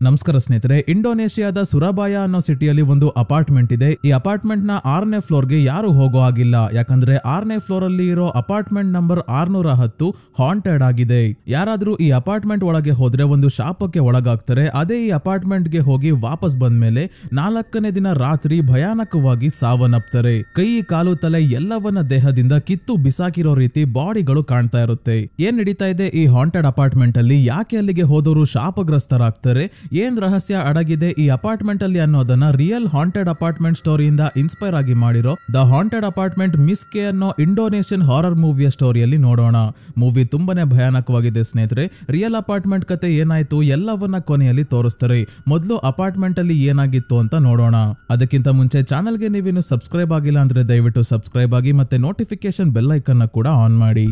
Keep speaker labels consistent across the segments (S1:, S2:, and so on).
S1: ನಮಸ್ಕಾರ ಸ್ನೇಹಿತರೆ, ಇಂಡೋನೇಷಿಯಾದ ಸುರಬಾಯ ಅನ್ನೋ ಸಿಟಿಯಲ್ಲಿ ಒಂದು ಅಪಾರ್ಟ್ಮೆಂಟ್ ಇದೆ. ಈ ಅಪಾರ್ಟ್ಮೆಂಟ್ ನ 6ನೇ ಫ್ಲೋರ್ಗೆ ಯಾರು ಹೋಗೋ ಆಗಿಲ್ಲ, ಯಾಕಂದ್ರೆ 6ನೇ ಫ್ಲೋರ್ ಅಲ್ಲಿ ಇರೋ ಅಪಾರ್ಟ್ಮೆಂಟ್ ನಂಬರ್ 610 ಹಾಂಟೆಡ್ ಆಗಿದೆ. ಯಾರಾದ್ರೂ ಈ ಅಪಾರ್ಟ್ಮೆಂಟ್ ಒಳಗೆ ಹೋದ್ರೆ ಒಂದು ಶಾಪಕ್ಕೆ ಒಳಗಾಗ್ತಾರೆ. ಅದೇ ಈ ಅಪಾರ್ಟ್ಮೆಂಟ್ ಗೆ ಹೋಗಿ ವಾಪಸ್ ಬಂದ್ಮೇಲೆ 4ನೇ ದಿನ ರಾತ್ರಿ ಭಯಾನಕವಾಗಿ ಸಾವನ್ನಪ್ತಾರೆ. ಕೈ ಕಾಲು ತಲೆ ಎಲ್ಲವನ್ನ ದೇಹದಿಂದ ಕಿತ್ತು ಬಿಸಾಕಿರೋ ರೀತಿ ಬಾಡಿಗಳು ಕಾಣ್ತಾ ಇರುತ್ತೆ. ಏನ್ ನಡೀತಾ ಇದೆ ಈ ಹಾಂಟೆಡ್ ಅಪಾರ್ಟ್ಮೆಂಟ್ ಅಲ್ಲಿ, ಯಾಕೆ ಅಲ್ಲಿಗೆ ಹೋದವರು ಶಾಪಗ್ರಸ್ತರಾಗ್ತಾರೆ, ಏನ್ ರಹಸ್ಯ ಅಡಗಿದೆ ಈ ಅಪಾರ್ಟ್ಮೆಂಟ್ ಅಲ್ಲಿ ಅನ್ನೋದನ್ನ ರಿಯಲ್ ಹಾಂಟೆಡ್ ಅಪಾರ್ಟ್ಮೆಂಟ್ ಸ್ಟೋರಿಯಿಂದ ಇನ್ಸ್ಪೈರ್ ಆಗಿ ಮಾಡಿರೋ the haunted apartment miss K ಅನ್ನೋ ಇಂಡೋನೇಷಿಯನ್ ಹಾರರ್ ಮೂವಿಯ ಸ್ಟೋರಿಯಲ್ಲಿ ನೋಡೋಣ. ಮೂವಿ ತುಂಬಾನೇ ಭಯಾನಕವಾಗಿದೆ ಸ್ನೇಹಿತರೆ. ರಿಯಲ್ ಅಪಾರ್ಟ್ಮೆಂಟ್ ಕತೆ ಏನಾಯ್ತು ಎಲ್ಲವನ್ನ ಕೊನೆಯಲ್ಲಿ ತೋರಿಸ್ತಾರೆ. ಮೊದಲು ಅಪಾರ್ಟ್ಮೆಂಟ್ ಅಲ್ಲಿ ಏನಾಗಿತ್ತು ಅಂತ ನೋಡೋಣ. ಅದಕ್ಕಿಂತ ಮುಂಚೆ ಚಾನಲ್ಗೆ ನೀವಿನ್ನು ಸಬ್ಸ್ಕ್ರೈಬ್ ಆಗಿಲ್ಲ ಅಂದ್ರೆ ದಯವಿಟ್ಟು ಸಬ್ಸ್ಕ್ರೈಬ್ ಆಗಿ ಮತ್ತೆ ನೋಟಿಫಿಕೇಶನ್ ಬೆಲ್ ಐಕನ್ ಕೂಡ ಆನ್ ಮಾಡಿ.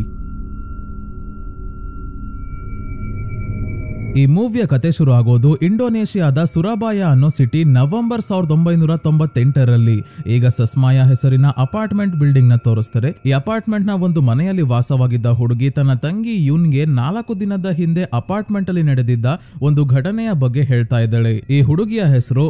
S1: ಈ ಮೂವಿಯ ಕತೆ ಶುರು ಆಗೋದು ಇಂಡೋನೇಷಿಯಾದ ಸುರಬಾಯ ಅನ್ನೋ ಸಿಟಿ ನವೆಂಬರ್ 1998ರಲ್ಲಿ. ಈಗ ಸಸ್ಮಾಯ ಹೆಸರಿನ ಅಪಾರ್ಟ್ಮೆಂಟ್ ಬಿಲ್ಡಿಂಗ್ ನ ತೋರಿಸ್ತಾರೆ. ಈ ಅಪಾರ್ಟ್ಮೆಂಟ್ ನ ಒಂದು ಮನೆಯಲ್ಲಿ ವಾಸವಾಗಿದ್ದ ಹುಡುಗಿ ತನ್ನ ತಂಗಿ ಯುನ್ಗೆ 4 ದಿನದ ಹಿಂದೆ ಅಪಾರ್ಟ್ಮೆಂಟ್ ಅಲ್ಲಿ ನಡೆದಿದ್ದ ಒಂದು ಘಟನೆಯ ಬಗ್ಗೆ ಹೇಳ್ತಾ ಇದ್ದಾಳೆ. ಈ ಹುಡುಗಿಯ ಹೆಸರು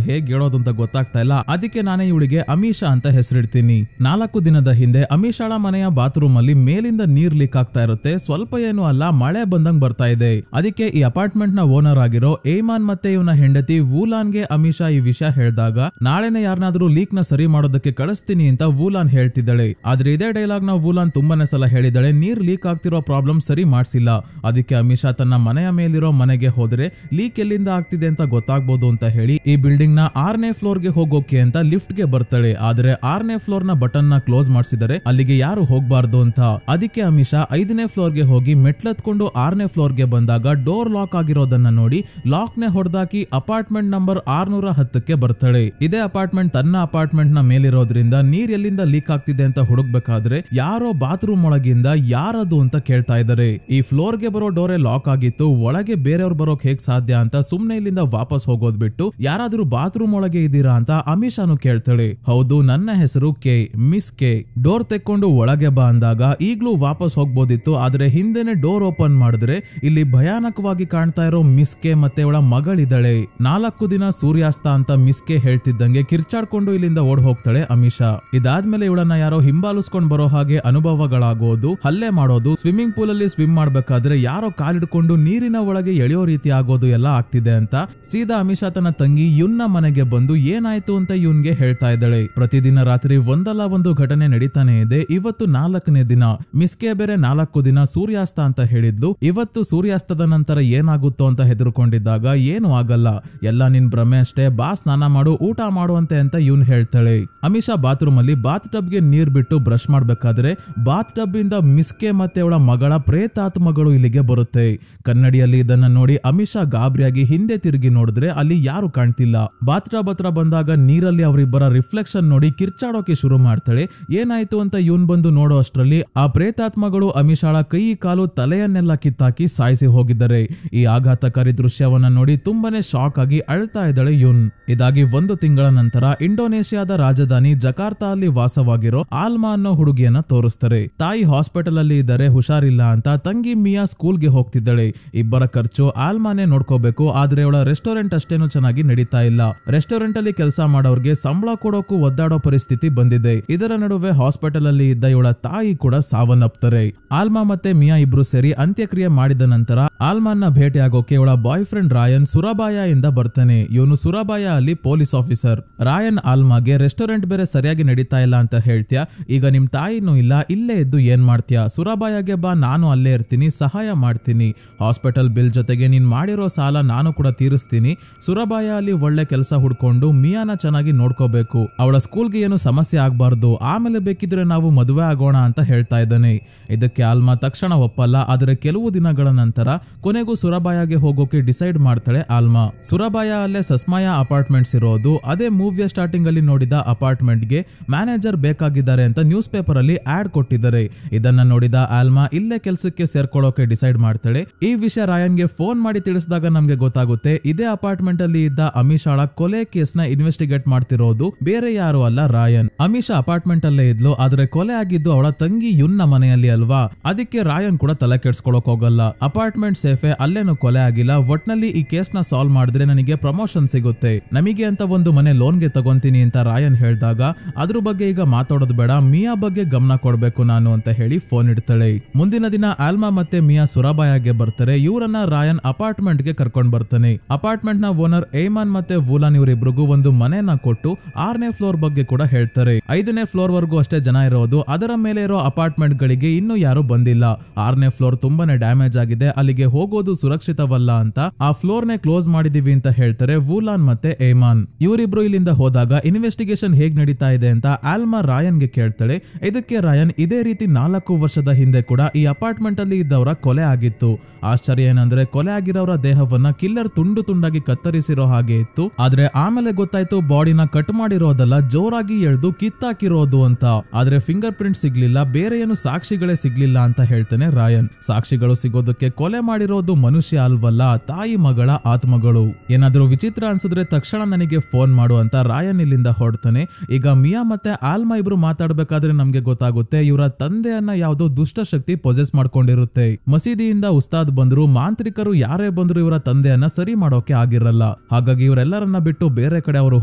S1: ಹೇಗೆ ಹೇಳೋದು ಅಂತ ಗೊತ್ತಾಗ್ತಾ ಇಲ್ಲ, ಅದಕ್ಕೆ ನಾನೇ ಇವಳಿಗೆ ಅಮೀಶಾ ಅಂತ ಹೆಸರಿಡ್ತೀನಿ. 4 ದಿನದ ಹಿಂದೆ ಅಮೀಶಾಳ ಮನೆಯ ಬಾತ್ರೂಮ್ ಅಲ್ಲಿ ಮೇಲಿಂದ ನೀರ್ ಲೀಕ್ ಆಗ್ತಾ ಇರುತ್ತೆ. ಸ್ವಲ್ಪ ಏನು ಅಲ್ಲ, ಮಳೆ ಬಂದಂಗ್ ಬರ್ತಾ ಇದೆ. ಅದಕ್ಕೆ ಈ ಅಪಾರ್ಟ್ಮೆಂಟ್ ನ ಓನರ್ ಆಗಿರೋ ಏಮಾನ್ ಮತ್ತೆ ಇವನ ಹೆಂಡತಿ ವೂಲಾನ್ಗೆ ಅಮೀಶಾ ಈ ವಿಷಯ ಹೇಳಿದಾಗ, ನಾಳೆನೆ ಯಾರನ್ನಾದ್ರೂ ಲೀಕ್ ನ ಸರಿ ಮಾಡೋದಕ್ಕೆ ಕಳಿಸ್ತೀನಿ ಅಂತ ವೂಲಾನ್ ಹೇಳ್ತಿದ್ದಾಳೆ. ಆದ್ರೆ ಇದೇ ಡೈಲಾಗ್ ನ ವೂಲಾನ್ ತುಂಬಾನೇ ಸಲ ಹೇಳಿದಾಳೆ, ನೀರ್ ಲೀಕ್ ಆಗ್ತಿರೋ ಪ್ರಾಬ್ಲಮ್ ಸರಿ ಮಾಡ್ಸಿಲ್ಲ. ಅದಕ್ಕೆ ಅಮೀಶಾ ತನ್ನ ಮನೆಯ ಮೇಲಿರೋ ಮನೆಗೆ ಹೋದ್ರೆ ಲೀಕ್ ಎಲ್ಲಿಂದ ಆಗ್ತಿದೆ ಅಂತ ಗೊತ್ತಾಗ್ಬೋದು ಅಂತ ಹೇಳಿ ಈ ಬಿಲ್ಡಿಂಗ್ ನ 6ನೇ ಫ್ಲೋರ್ ಗೆ ಹೋಗೋಕೆ ಅಂತ ಲಿಫ್ಟ್ ಗೆ ಬರ್ತಾಳೆ. ಆದ್ರೆ 6ನೇ ಫ್ಲೋರ್ ನ ಬಟನ್ ನ ಕ್ಲೋಸ್ ಮಾಡಿಸಿದರೆ ಅಲ್ಲಿಗೆ ಯಾರು ಹೋಗ್ಬಾರ್ದು ಅಂತ. ಅದಕ್ಕೆ ಅಮೀಶಾ 5ನೇ ಫ್ಲೋರ್ ಗೆ ಹೋಗಿ ಮೆಟ್ಲತ್ಕೊಂಡು 6ನೇ ಫ್ಲೋರ್ ಗೆ ಬಂದಾಗ ಡೋರ್ ಲಾಕ್ ಆಗಿರೋದನ್ನ ನೋಡಿ ಲಾಕ್ ನೆ ಹೊಡೆದಾಕಿ ಅಪಾರ್ಟ್ಮೆಂಟ್ ನಂಬರ್ 610ಕ್ಕೆ ಬರ್ತಾಳೆ. ಇದೇ ಅಪಾರ್ಟ್ಮೆಂಟ್ ತನ್ನ ಅಪಾರ್ಟ್ಮೆಂಟ್ ನ ಮೇಲಿರೋದ್ರಿಂದ ನೀರ್ ಎಲ್ಲಿಂದ ಲೀಕ್ ಆಗ್ತಿದೆ ಅಂತ ಹುಡುಕ್ಬೇಕಾದ್ರೆ ಯಾರೋ ಬಾತ್ರೂಮ್ ಒಳಗಿಂದ ಯಾರದು ಅಂತ ಕೇಳ್ತಾ ಇದ್ದಾರೆ. ಈ ಫ್ಲೋರ್ ಗೆ ಬರೋ ಡೋರೆ ಲಾಕ್ ಆಗಿತ್ತು, ಒಳಗೆ ಬೇರೆಯವ್ರು ಬರೋಕ್ ಹೇಗ್ ಸಾಧ್ಯ ಅಂತ ಸುಮ್ನೆ ಇಲ್ಲಿಂದ ವಾಪಸ್ ಹೋಗೋದ್ ಬಿಟ್ಟು ಯಾರಾದ್ರೂ ಬಾತ್ರೂಮ್ ಒಳಗೆ ಇದ್ದೀರಾ ಅಂತ ಅಮೀಶಾನು ಕೇಳ್ತಾಳೆ. ಹೌದು, ನನ್ನ ಹೆಸರು ಕೆ, ಮಿಸ್ ಕೆ. ಡೋರ್ ತೆಕ್ಕೊಂಡು ಒಳಗೆ ಬಾ ಅಂದಾಗ ಈಗ್ಲೂ ವಾಪಸ್ ಹೋಗ್ಬೋದಿತ್ತು, ಆದ್ರೆ ಹಿಂದೆನೆ ಡೋರ್ ಓಪನ್ ಮಾಡಿದ್ರೆ ಇಲ್ಲಿ ಭಯಾನಕವಾಗಿ ಕಾಣ್ತಾ ಇರೋ ಮಿಸ್ ಕೆ ಮತ್ತೆ ಅವಳ ಮಗಳಿದ್ದಾಳೆ. 4 ದಿನ ಸೂರ್ಯಾಸ್ತ ಅಂತ ಮಿಸ್ ಕೆ ಹೇಳ್ತಿದ್ದಂಗೆ ಕಿರ್ಚಾಡ್ಕೊಂಡು ಇಲ್ಲಿಂದ ಓಡ್ ಹೋಗ್ತಾಳೆ ಅಮೀಶಾ. ಇದಾದ್ಮೇಲೆ ಇವಳನ್ನ ಯಾರೋ ಹಿಂಬಾಲಿಸ್ಕೊಂಡ್ ಬರೋ ಹಾಗೆ ಅನುಭವಗಳಾಗೋದು, ಹಲ್ಲೆ ಮಾಡೋದು, ಸ್ವಿಮ್ಮಿಂಗ್ ಪೂಲ್ ಅಲ್ಲಿ ಸ್ವಿಮ್ ಮಾಡ್ಬೇಕಾದ್ರೆ ಯಾರೋ ಕಾಲಿಡ್ಕೊಂಡು ನೀರಿನ ಒಳಗೆ ಎಳೆಯೋ ರೀತಿ ಆಗೋದು ಎಲ್ಲ ಆಗ್ತಿದೆ ಅಂತ ಸೀದಾ ಅಮೀಶಾ ತನ್ನ ತಂಗಿ ಯುನ್ನ ಮನೆಗೆ ಬಂದು ಏನಾಯ್ತು ಅಂತ ಯುನ್ಗೆ ಹೇಳ್ತಾ ಇದ್ದಾಳೆ. ಪ್ರತಿದಿನ ರಾತ್ರಿ ಒಂದಲ್ಲ ಒಂದು ಘಟನೆ ನಡೀತಾನೆ ಇದೆ. ಇವತ್ತು 4ನೇ ದಿನ. ಮಿಸ್ಕೆ ಬೇರೆ 4 ದಿನ ಸೂರ್ಯಾಸ್ತ ಅಂತ ಹೇಳಿದ್ಲು. ಇವತ್ತು ಸೂರ್ಯಾಸ್ತದ ನಂತರ ಏನಾಗುತ್ತೋ ಅಂತ ಹೆದರ್ಕೊಂಡಿದ್ದಾಗ ಏನು ಆಗಲ್ಲ, ಎಲ್ಲ ನಿನ್ ಭ್ರಮೆ ಅಷ್ಟೇ, ಬಾ ಸ್ನಾನ ಮಾಡು, ಊಟ ಮಾಡುವಂತೆ ಅಂತ ಯುನ್ ಹೇಳ್ತಾಳೆ. ಅಮೀಶಾ ಬಾತ್ರೂಮ್ ಅಲ್ಲಿ ಬಾತ್ ಟಬ್ ಗೆ ನೀರ್ ಬಿಟ್ಟು ಬ್ರಷ್ ಮಾಡ್ಬೇಕಾದ್ರೆ ಬಾತ್ ಟಬ್ ಇಂದ ಮಿಸ್ಕೆ ಮತ್ತೆ ಅವಳ ಮಗಳ ಪ್ರೇತಾತ್ಮಗಳು ಇಲ್ಲಿಗೆ ಬರುತ್ತೆ. ಕನ್ನಡಿಯಲ್ಲಿ ಇದನ್ನ ನೋಡಿ ಅಮೀಶಾ ಗಾಬರಿಯಾಗಿ ಹಿಂದೆ ತಿರುಗಿ ನೋಡಿದ್ರೆ ಅಲ್ಲಿ ಯಾರು ಕಾಣ್ತಿಲ್ಲ. ಬಾತ್ ಟಬ್ ಹತ್ರ ಬಂದಾಗ ನೀರಲ್ಲಿ ಅವರಿಬ್ಬರ ರಿಫ್ಲೆಕ್ಷನ್ ನೋಡಿ ಕಿರ್ಚಾಡೋಕೆ ಶುರು ಮಾಡ್ತಾಳೆ. ಏನಾಯ್ತು ಅಂತ ಇವನ್ ಬಂದು ನೋಡೋ ಅಷ್ಟರಲ್ಲಿ ಆ ಪ್ರೇತಾತ್ಮಗಳು ಅಮೀಶಾಳ ಕೈ ಕಾಲು ತಲೆಯನ್ನೆಲ್ಲ ಕಿತ್ತಾಕಿ ಸಾಯಿಸಿ ಹೋಗಿದ್ದಾರೆ. ಈ ಆಘಾತಕಾರಿ ದೃಶ್ಯವನ್ನ ನೋಡಿ ತುಂಬಾನೇ ಶಾಕ್ ಆಗಿ ಅಳ್ತಾ ಇದ್ದಾಳೆ ಯುನ್. ಇದಾಗಿ 1 ತಿಂಗಳ ನಂತರ ಇಂಡೋನೇಷಿಯಾದ ರಾಜಧಾನಿ ಜಕಾರ್ತಾ ಅಲ್ಲಿ ವಾಸವಾಗಿರೋ ಆಲ್ಮಾ ಅನ್ನೋ ಹುಡುಗಿಯನ್ನ ತೋರಿಸ್ತಾರೆ. ತಾಯಿ ಹಾಸ್ಪಿಟಲ್ ಅಲ್ಲಿ ಇದ್ದಾರೆ, ಹುಷಾರಿಲ್ಲ ಅಂತ. ತಂಗಿ ಮಿಯಾ ಸ್ಕೂಲ್ಗೆ ಹೋಗ್ತಿದ್ದಾಳೆ. ಇಬ್ಬರ ಖರ್ಚು ಆಲ್ಮಾನೇ ನೋಡ್ಕೋಬೇಕು, ಆದ್ರೆ ಅವಳ ರೆಸ್ಟೋರೆಂಟ್ ಅಷ್ಟೇನು ಚೆನ್ನಾಗಿ ನಡೀತಾ ಇಲ್ಲ. ರೆಸ್ಟೋರೆಂಟ್ ಅಲ್ಲಿ ಕೆಲಸ ಮಾಡೋರ್ಗೆ ಸಂಬಳ ಕೊಡೋಕು ಒದ್ದಾಡೋ ಪರಿಸ್ಥಿತಿ ಬಂದಿದೆ. ಇದರ ನಡುವೆ ಹಾಸ್ಪಿಟಲ್ ಅಲ್ಲಿ ಇದ್ದ ಇವಳ ತಾಯಿ ಕೂಡ ಸಾವನ್ನಪ್ತಾರೆ. ಆಲ್ಮಾ ಮತ್ತೆ ಮಿಯಾ ಇಬ್ರು ಸೇರಿ ಅಂತ್ಯಕ್ರಿಯೆ ಮಾಡಿದ ನಂತರ ಆಲ್ಮಾನ್ನ ಭೇಟಿ ಆಗೋಕೆ ಇವಳ ಬಾಯ್ ಫ್ರೆಂಡ್ ರಾಯನ್ ಸುರಬಾಯ ಇಂದ ಬರ್ತಾನೆ. ಇವನು ಸುರಬಾಯ ಅಲ್ಲಿ ಪೊಲೀಸ್ ಆಫೀಸರ್. ರಾಯನ್ ಆಲ್ಮಾಗೆ ರೆಸ್ಟೋರೆಂಟ್ ಬೇರೆ ಸರಿಯಾಗಿ ನಡೀತಾ ಇಲ್ಲ ಅಂತ ಹೇಳ್ತೀಯಾ, ಈಗ ನಿಮ್ ತಾಯಿನೂ ಇಲ್ಲ, ಇಲ್ಲೇ ಇದ್ದು ಏನ್ ಮಾಡ್ತೀಯಾ, ಸುರಬಾಯಗೆ ಬಾ, ನಾನು ಅಲ್ಲೇ ಇರ್ತೀನಿ, ಸಹಾಯ ಮಾಡ್ತೀನಿ. ಹಾಸ್ಪಿಟಲ್ ಬಿಲ್ ಜೊತೆಗೆ ನೀನ್ ಮಾಡಿರೋ ಸಾಲ ನಾನು ಕೂಡ ತೀರಿಸ್ತೀನಿ. ಸುರಬಾಯ ಅಲ್ಲಿ ಒಳ್ಳೆ ಕೆಲಸ ಹುಡ್ಕೊಂಡು ಮಿಯಾನ ಚೆನ್ನಾಗಿ ನೋಡ್ಕೋಬೇಕು, ಅವಳ ಸ್ಕೂಲ್ಗೆ ಏನು ಸಮಸ್ಯೆ ಆಗ್ಬಾರ್ದು, ಆಮೇಲೆ ಬೇಕಿದ್ರೆ ನಾವು ಮದುವೆ ಆಗೋಣ ಅಂತ ಹೇಳ್ತಾ ಇದ್ದಾನೆ. ಇದಕ್ಕೆ ಆಲ್ಮಾ ತಕ್ಷಣ ಒಪ್ಪಲ್ಲ. ಆದ್ರೆ ಕೆಲವು ದಿನಗಳ ನಂತರ ಕೊನೆಗೂ ಸುರಬಾಯಗೆ ಹೋಗೋಕೆ ಡಿಸೈಡ್ ಮಾಡ್ತಾಳೆ ಆಲ್ಮಾ. ಸುರಬಾಯ ಅಲ್ಲೇ ಸಸ್ಮಾಯ ಅಪಾರ್ಟ್ಮೆಂಟ್ಸ್ ಇರೋದು. ಅದೇ ಮೂವಿಯ ಸ್ಟಾರ್ಟಿಂಗ್ ಅಲ್ಲಿ ನೋಡಿದ ಅಪಾರ್ಟ್ಮೆಂಟ್ ಗೆ ಮ್ಯಾನೇಜರ್ ಬೇಕಾಗಿದ್ದಾರೆ ಅಂತ ನ್ಯೂಸ್ ಪೇಪರ್ ಅಲ್ಲಿ ಆಡ್ ಕೊಟ್ಟಿದ್ದಾರೆ. ಇದನ್ನ ನೋಡಿದ ಆಲ್ಮಾ ಇಲ್ಲೇ ಕೆಲಸಕ್ಕೆ ಸೇರ್ಕೊಳ್ಳೋಕೆ ಡಿಸೈಡ್ ಮಾಡ್ತಾಳೆ. ಈ ವಿಷಯ ರಾಯನ್ಗೆ ಫೋನ್ ಮಾಡಿ ತಿಳಿಸಿದಾಗ ನಮ್ಗೆ ಗೊತ್ತಾಗುತ್ತೆ ಇದೇ ಅಪಾರ್ಟ್ಮೆಂಟ್ ಅಲ್ಲಿ ಇದ್ದ ಅಮೀಶಾಳ ಕೊಲೆ ಕೇಸ್ ನ ಇನ್ವೆಸ್ಟಿಗೇಟ್ ಮಾಡ್ತಿರೋದು ಬೇರೆ ಯಾರು ಅಲ್ಲ, ರಾಯನ್. ಅಮೀಶಾ ಅಪಾರ್ಟ್ಮೆಂಟ್ ಅಲ್ಲೇ ಇದ್ಲು, ಆದ್ರೆ ಕೊಲೆ ಆಗಿದ್ದು ಅವಳ ತಂಗಿ ಯುನ್ನ ಮನೆಯಲ್ಲಿ ಅಲ್ವಾ. ಅದಕ್ಕೆ ರಾಯನ್ ಕೂಡ ತಲೆ ಕೆಡ್ಸ್ಕೊಳಕ್ ಹೋಗಲ್ಲ. ಅಪಾರ್ಟ್ಮೆಂಟ್ ಅಪಾರ್ಟ್ಮೆಂಟ್ ಸೇಫೆ, ಅಲ್ಲೇನು ಕೊಲೆ ಆಗಿಲ್ಲ, ಒಟ್ನಲ್ಲಿ ಈ ಕೇಸ್ ನ ಸಾಲ್ವ್ ಮಾಡಿದ್ರೆ ನನಗೆ ಪ್ರಮೋಷನ್ ಸಿಗುತ್ತೆ, ನಮಗೆ ಅಂತ ಒಂದು ಮನೆ ಲೋನ್ಗೆ ತಗೊಂತೀನಿ ಅಂತ ರಾಯನ್ ಹೇಳಿದಾಗ ಅದ್ರ ಬಗ್ಗೆ ಈಗ ಮಾತಾಡೋದು ಬೇಡ, ಮಿಯಾ ಬಗ್ಗೆ ಗಮನ ಕೊಡ್ಬೇಕು ನಾನು ಅಂತ ಹೇಳಿ ಫೋನ್ ಇಡ್ತಾಳೆ. ಮುಂದಿನ ದಿನ ಆಲ್ಮಾ ಮತ್ತೆ ಮಿಯಾ ಸುರಾಬಾಯಾಗೆ ಬರ್ತಾರೆ. ಇವರನ್ನ ರಾಯನ್ ಅಪಾರ್ಟ್ಮೆಂಟ್ ಗೆ ಕರ್ಕೊಂಡ್ ಬರ್ತಾನೆ. ಅಪಾರ್ಟ್ಮೆಂಟ್ ನ ಓನರ್ ಏಮಾನ್ ಮತ್ತೆ ವೂಲಾನ್ ಇವರಿಬ್ರಿಗೂ ಒಂದು ಮನೆನ ಕೊಟ್ಟು 6ನೇ ಫ್ಲೋರ್ ಬಗ್ಗೆ ಕೂಡ ಹೇಳ್ತಾರೆ. 5ನೇ ಫ್ಲೋರ್ ವರ್ಗೂ ಅಷ್ಟೇ ಜನ ಇರೋದು, ಅದರ ಮೇಲೆ ಇರೋ ಅಪಾರ್ಟ್ಮೆಂಟ್ ಗಳಿಗೆ ಇನ್ನೂ ಯಾರು ಬಂದಿಲ್ಲ. 6ನೇ ಫ್ಲೋರ್ ತುಂಬಾನೇ ಡ್ಯಾಮೇಜ್ ಆಗಿದೆ, ಅಲ್ಲಿಗೆ ಹೋಗೋದು ಸುರಕ್ಷಿತವಲ್ಲ ಅಂತ ಆ ಫ್ಲೋರ್ ನೇ ಕ್ಲೋಸ್ ಮಾಡಿದೀವಿ ಅಂತ ಹೇಳ್ತಾರೆ ವೂಲಾನ್ ಮತ್ತೆ ಏಮಾನ್. ಇವರಿಬ್ರು ಇಲ್ಲಿಂದ ಹೋದಾಗ ಇನ್ವೆಸ್ಟಿಗೇಷನ್ ಹೇಗ್ ನಡೀತಾ ಇದೆ ಅಂತ ಆಲ್ಮಾ ರಾಯನ್ ಗೆ ಕೇಳ್ತಾಳೆ. ಇದಕ್ಕೆ ರಾಯನ್ ಇದೇ ರೀತಿ 4 ವರ್ಷದ ಹಿಂದೆ ಕೂಡ ಈ ಅಪಾರ್ಟ್ಮೆಂಟ್ ಅಲ್ಲಿ ಇದ್ದವರ ಕೊಲೆ ಆಗಿತ್ತು. ಆಶ್ಚರ್ಯ ಏನಂದ್ರೆ ಕೊಲೆ ಆಗಿರೋರ ದೇಹವನ್ನ ಕಿಲ್ಲರ್ ತುಂಡು ತುಂಡಾಗಿ ಕತ್ತರಿಸಿರೋ ಹಾಗೆ ಇತ್ತು. ಆದ್ರೆ ಆಮೇಲೆ ಗೊತ್ತಾಯ್ತು ಬಾಡಿನ ಕಟ್ ಮಾಡಿರೋದಲ್ಲ, ಜೋರಾಗಿ ಎಳೆದು ಕಿತ್ತಾಕಿರೋದು ಅಂತ. ಆದ್ರೆ ಫಿಂಗರ್ ಪ್ರಿಂಟ್ ಸಿಗ್ಲಿಲ್ಲ, ಬೇರೆ ಏನು ಸಾಕ್ಷಿಗಳೇ ಸಿಗ್ಲಿಲ್ಲ ಅಂತ ಹೇಳ್ತಾನೆ ರಾಯನ್. ಸಾಕ್ಷಿಗಳು ಸಿಗೋದಕ್ಕೆ ಕೊಲೆ ಮಾಡಿರೋದು ಮನುಷ್ಯ ಅಲ್ವಲ್ಲ, ತಾಯಿ ಮಗಳ ಆತ್ಮಗಳು. ಏನಾದ್ರೂ ವಿಚಿತ್ರ ಅನ್ಸಿದ್ರೆ ತಕ್ಷಣ ನನಗೆ ಫೋನ್ ಮಾಡು ಅಂತ ರಾಯನ್ ಇಲ್ಲಿಂದ ಹೊರಡ್ತಾನೆ. ಈಗ ಮಿಯಾ ಮತ್ತೆ ಆಲ್ಮಾ ಇಬ್ರು ಮಾತಾಡ್ಬೇಕಾದ್ರೆ ನಮ್ಗೆ ಗೊತ್ತಾಗುತ್ತೆ ಇವರ ತಂದೆಯನ್ನ ಯಾವ್ದೋ ದುಷ್ಟಶಕ್ತಿ ಪೊಸೆಸ್ ಮಾಡ್ಕೊಂಡಿರುತ್ತೆ. ಮಸೀದಿಯಿಂದ ಉಸ್ತಾದ್ ಬಂದ್ರು, ಮಾಂತ್ರಿಕರು ಯಾರೇ ಬಂದ್ರು ಇವರ ತಂದೆಯನ್ನ ಸರಿ ಮಾಡೋಕೆ ಆಗಿರಲ್ಲ. ಹಾಗಾಗಿ ಇವರೆಲ್ಲರನ್ನ ಬಿಟ್ಟು ಬೇರೆ ಕಡೆ ಅವರು